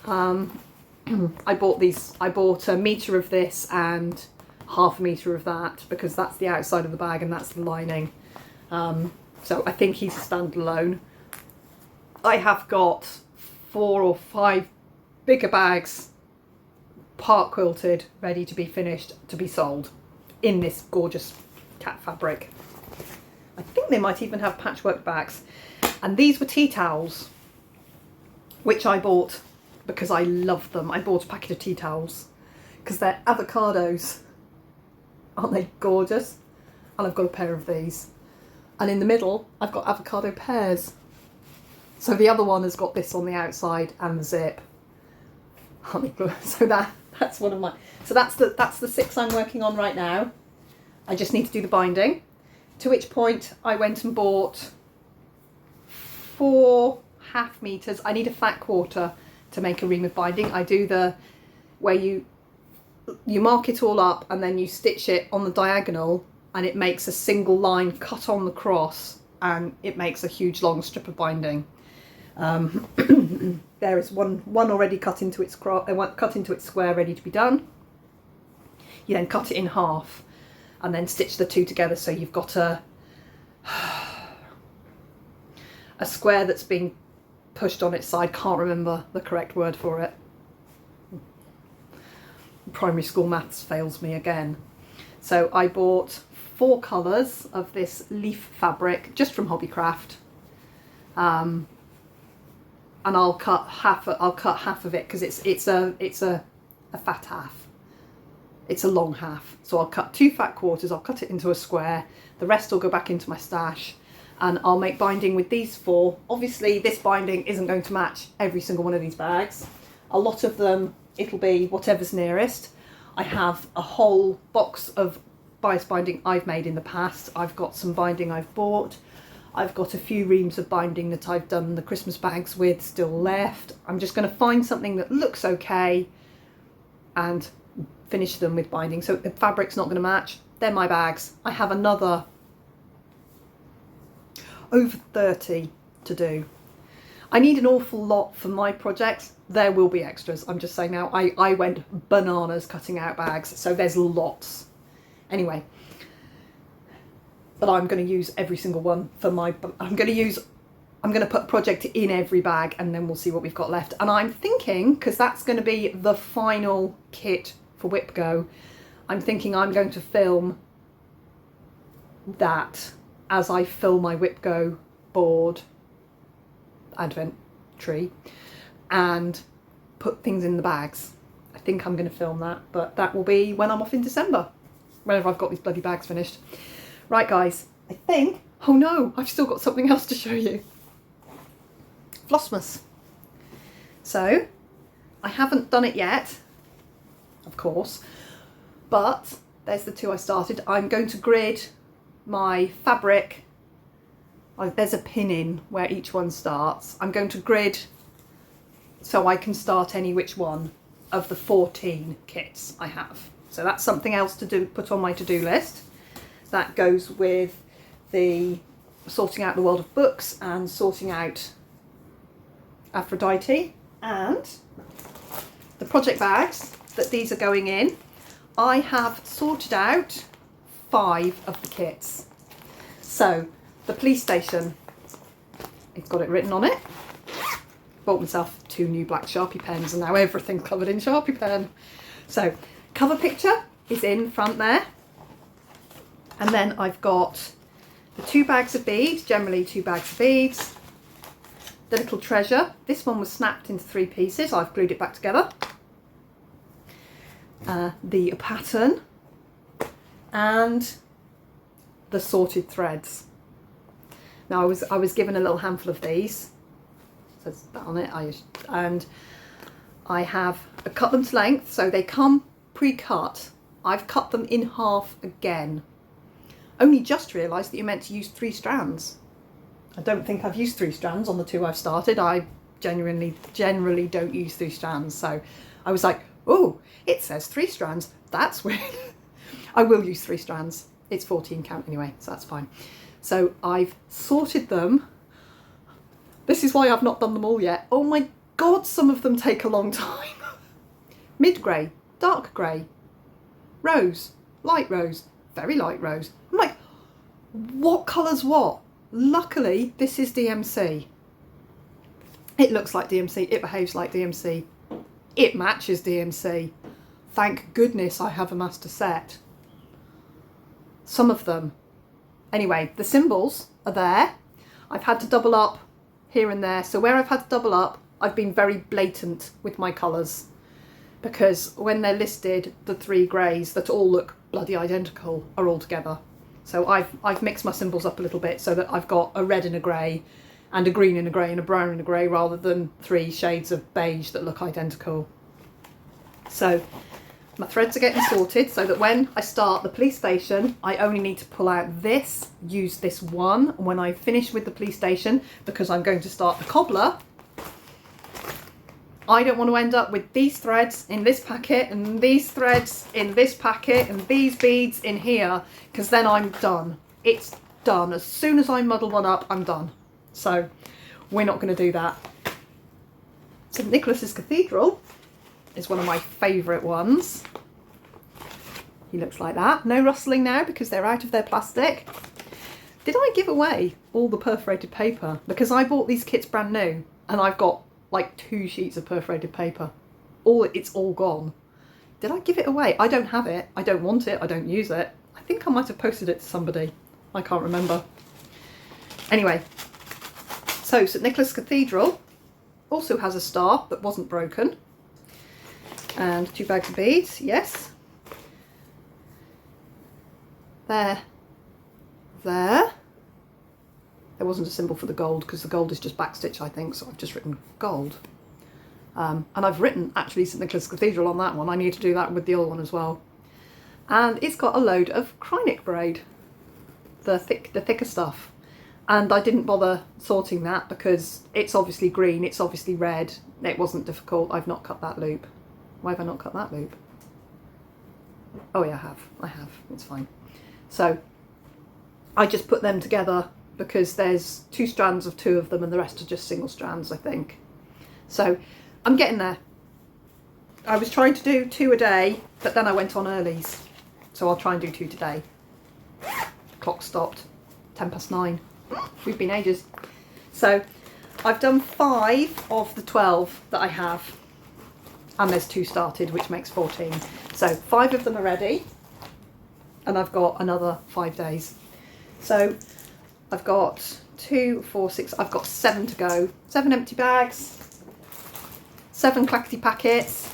I bought a metre of this and 1/2 metre of that, because that's the outside of the bag and that's the lining. So I think he's standalone. I have got 4 or 5 bigger bags, part quilted, ready to be finished, to be sold in this gorgeous cat fabric. I think they might even have patchwork bags. And these were tea towels, which I bought because I love them. I bought a packet of tea towels because they're avocados. Aren't they gorgeous? And I've got a pair of these. And in the middle, I've got avocado pears. So the other one has got this on the outside and the zip. So that's one of my. So that's the 6 I'm working on right now. I just need to do the binding, to which point I went and bought 4.5 meters. I need a fat quarter to make a ream of binding. I do the where you mark it all up and then you stitch it on the diagonal and it makes a single line cut on the cross and it makes a huge long strip of binding. There is one already cut into its square, ready to be done. You then cut it in half and then stitch the two together, so you've got a square that's being pushed on its side. Can't remember the correct word for it. Primary school maths fails me again. So I bought 4 colours of this leaf fabric just from Hobbycraft, and I'll cut half of it because it's a fat half. It's a long half, so I'll cut 2 fat quarters. I'll cut it into a square. The rest will go back into my stash, and I'll make binding with these 4. Obviously, this binding isn't going to match every single one of these bags. A lot of them, it'll be whatever's nearest. I have a whole box of bias binding I've made in the past. I've got some binding I've bought. I've got a few reams of binding that I've done the Christmas bags with still left. I'm just going to find something that looks okay and finish them with binding. So the fabric's not going to match. They're my bags. I have another over 30 to do. I need an awful lot for my projects. There will be extras. I'm just saying now, I went bananas cutting out bags, so there's lots. Anyway, but I'm going to use every single one for my, I'm going to put a project in every bag and then we'll see what we've got left. And I'm thinking, because that's going to be the final kit for WhipGo, I'm thinking I'm going to film that as I fill my WhipGo board, advent tree, and put things in the bags. I think I'm going to film that, but that will be when I'm off in December, whenever I've got these bloody bags finished. Right guys, I think, oh no, I've still got something else to show you. Flossmas. So, I haven't done it yet, of course, but there's the 2 I started. I'm going to grid my fabric. There's a pin in where each one starts. I'm going to grid so I can start any which one of the 14 kits I have. So that's something else to do, put on my to-do list. That goes with the sorting out the world of books and sorting out Aphrodite, and the project bags that these are going in. I have sorted out 5 of the kits. So the police station, it's got it written on it. Bought myself 2 new black Sharpie pens and now everything's covered in Sharpie pen. So cover picture is in front there. And then I've got the 2 bags of beads, generally 2 bags of beads. The little treasure. This one was snapped into 3 pieces. I've glued it back together. The pattern and the sorted threads. Now I was given a little handful of these. Says that on it. And I have cut them to length, so they come pre-cut. I've cut them in half again. Only just realised that you're meant to use 3 strands. I don't think I've used 3 strands on the 2 I've started. I generally don't use 3 strands. So I was like, oh, it says 3 strands. That's weird. I will use 3 strands. It's 14 count anyway, so that's fine. So I've sorted them. This is why I've not done them all yet. Oh my God, some of them take a long time. Mid-grey, dark grey, rose, light rose, very light rose. I'm like, what colour's what? Luckily, this is DMC. It looks like DMC, it behaves like DMC. It matches DMC. Thank goodness I have a master set. Some of them. Anyway, the symbols are there. I've had to double up here and there. So where I've had to double up, I've been very blatant with my colours. Because when they're listed, the 3 greys that all look bloody identical are all together. So I've mixed my symbols up a little bit so that I've got a red and a grey and a green and a grey and a brown and a grey rather than 3 shades of beige that look identical. So My threads are getting sorted so that when I start the police station, I only need to pull out this, use this one when I finish with the police station, because I'm going to start the cobbler. I don't want to end up with these threads in this packet and these threads in this packet and these beads in here, because then I'm done. It's done. As soon as I muddle one up, I'm done. So we're not going to do that. St. Nicholas's Cathedral is one of my favourite ones. He looks like that. No rustling now because they're out of their plastic. Did I give away all the perforated paper? Because I bought these kits brand new and I've got like 2 sheets of perforated paper. It's all gone. Did I give it away? I don't have it. I don't want it. I don't use it. I think I might have posted it to somebody. I can't remember. Anyway, so St. Nicholas Cathedral also has a star that wasn't broken. And 2 bags of beads, yes. There. There wasn't a symbol for the gold because the gold is just backstitch, I think, so I've just written gold. And I've written actually St. Nicholas Cathedral on that one. I need to do that with the other one as well. And it's got a load of Krynic braid, the thicker stuff. And I didn't bother sorting that because it's obviously green, it's obviously red. It wasn't difficult. I've not cut that loop. Why have I not cut that loop? Oh yeah, I have. It's fine. So I just put them together because there's 2 strands of 2 of them and the rest are just single strands, I think. So I'm getting there. I was trying to do 2 a day, but then I went on earlies. So I'll try and do 2 today. Clock stopped. 9:10. We've been ages. So I've done 5 of the 12 that I have. And there's 2 started, which makes 14. So 5 of them are ready. And I've got another 5 days. So I've got 2, 4, 6, I've got 7 to go. 7 empty bags, 7 clackety packets.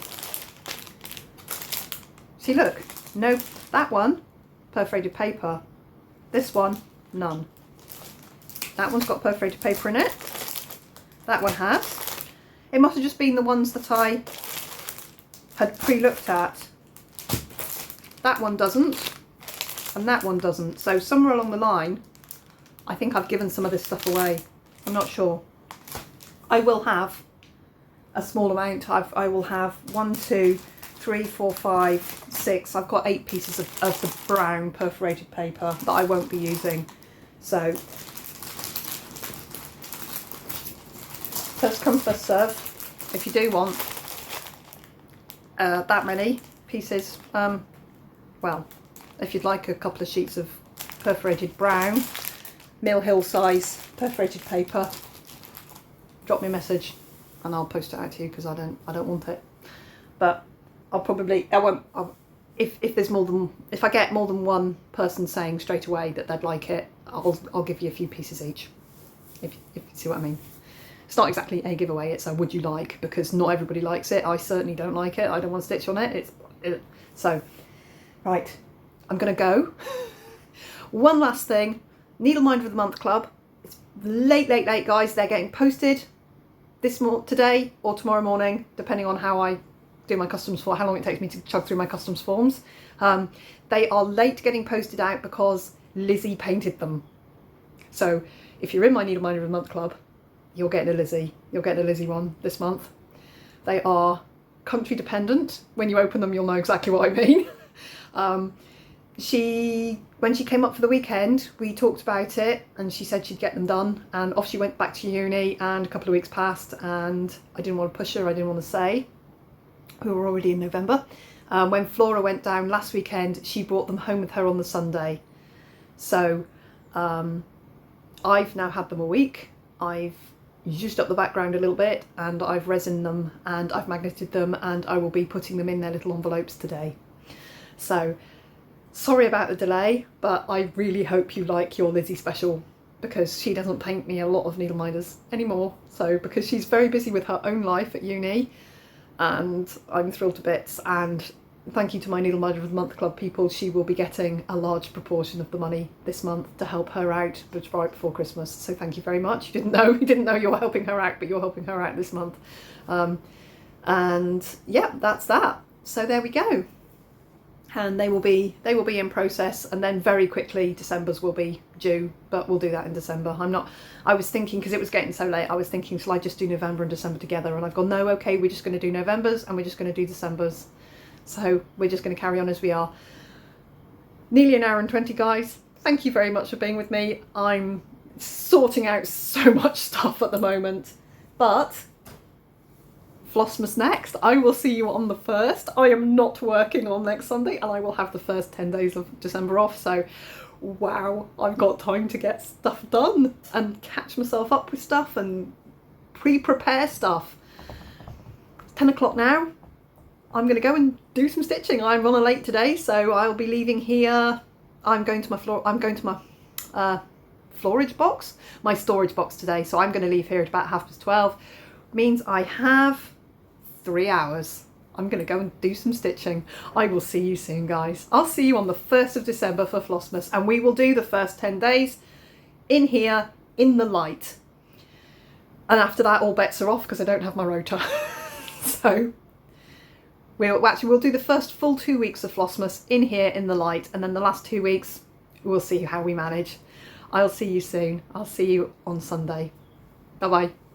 See, look, no, that one, perforated paper. This one, none. That one's got perforated paper in it. That one has. It must have just been the ones that I had pre-looked at. That one doesn't, and that one doesn't. So somewhere along the line, I think I've given some of this stuff away. I'm not sure. I will have a small amount. I will have 1, 2, 3, 4, 5, 6. I've got 8 pieces of the brown perforated paper that I won't be using. So first come, first serve. If you do want that many pieces, well, if you'd like a couple of sheets of perforated brown, Mill Hill size perforated paper, drop me a message and I'll post it out to you because I don't want it. But if there's more than, if I get more than one person saying straight away that they'd like it, I'll give you a few pieces each. If you see what I mean. It's not exactly a giveaway, it's a would you like, because not everybody likes it. I certainly don't like it. I don't want to stitch on it. So, right, I'm going to go. One last thing, Needle Minder of the Month Club. It's late, guys. They're getting posted today or tomorrow morning, depending on how I do my customs form, how long it takes me to chug through my customs forms. They are late getting posted out because Lizzie painted them. So if you're in my Needle Minder of the Month Club, you're getting a Lizzie. You're getting a Lizzie one this month. They are country dependent. When you open them, you'll know exactly what I mean. When she came up for the weekend, we talked about it and she said she'd get them done, and off she went back to uni, and a couple of weeks passed and I didn't want to push her, I didn't want to say. We were already in November. When Flora went down last weekend, she brought them home with her on the Sunday. So I've now had them a week. I've used up the background a little bit and I've resined them and I've magneted them, and I will be putting them in their little envelopes today. So sorry about the delay, but I really hope you like your Lizzie special, because she doesn't paint me a lot of needle minders anymore. So because she's very busy with her own life at uni, and I'm thrilled to bits, and thank you to my Needle Minder of the Month Club people, she will be getting a large proportion of the money this month to help her out right before Christmas. So thank you very much. You didn't know you were helping her out, but you're helping her out this month. And yeah, that's that. So there we go. and they will be in process, and then very quickly December's will be due, but we'll do that in December. I was thinking, because it was getting so late, I was thinking, shall I just do November and December together? And I've gone, no, okay, we're just going to do November's and we're just going to do December's. So we're just going to carry on as we are. Nearly an hour and 20, guys. Thank you very much for being with me. I'm sorting out so much stuff at the moment, but Flossmas next. I will see you on the 1st. I am not working on next Sunday, and I will have the first 10 days of December off. So, wow, I've got time to get stuff done and catch myself up with stuff and pre-prepare stuff. It's 10 o'clock now. I'm going to go and do some stitching. I'm running late today, so I'll be leaving here. I'm going to my storage box today, so I'm going to leave here at about 12:30. Means I have 3 hours. I'm going to go and do some stitching. I will see you soon, guys. I'll see you on the 1st of December for Flossmas, and we will do the first 10 days in here in the light. And after that, all bets are off because I don't have my rota. So we'll do the first full 2 weeks of Flossmas in here in the light, and then the last 2 weeks we'll see how we manage. I'll see you soon. I'll see you on Sunday. Bye bye.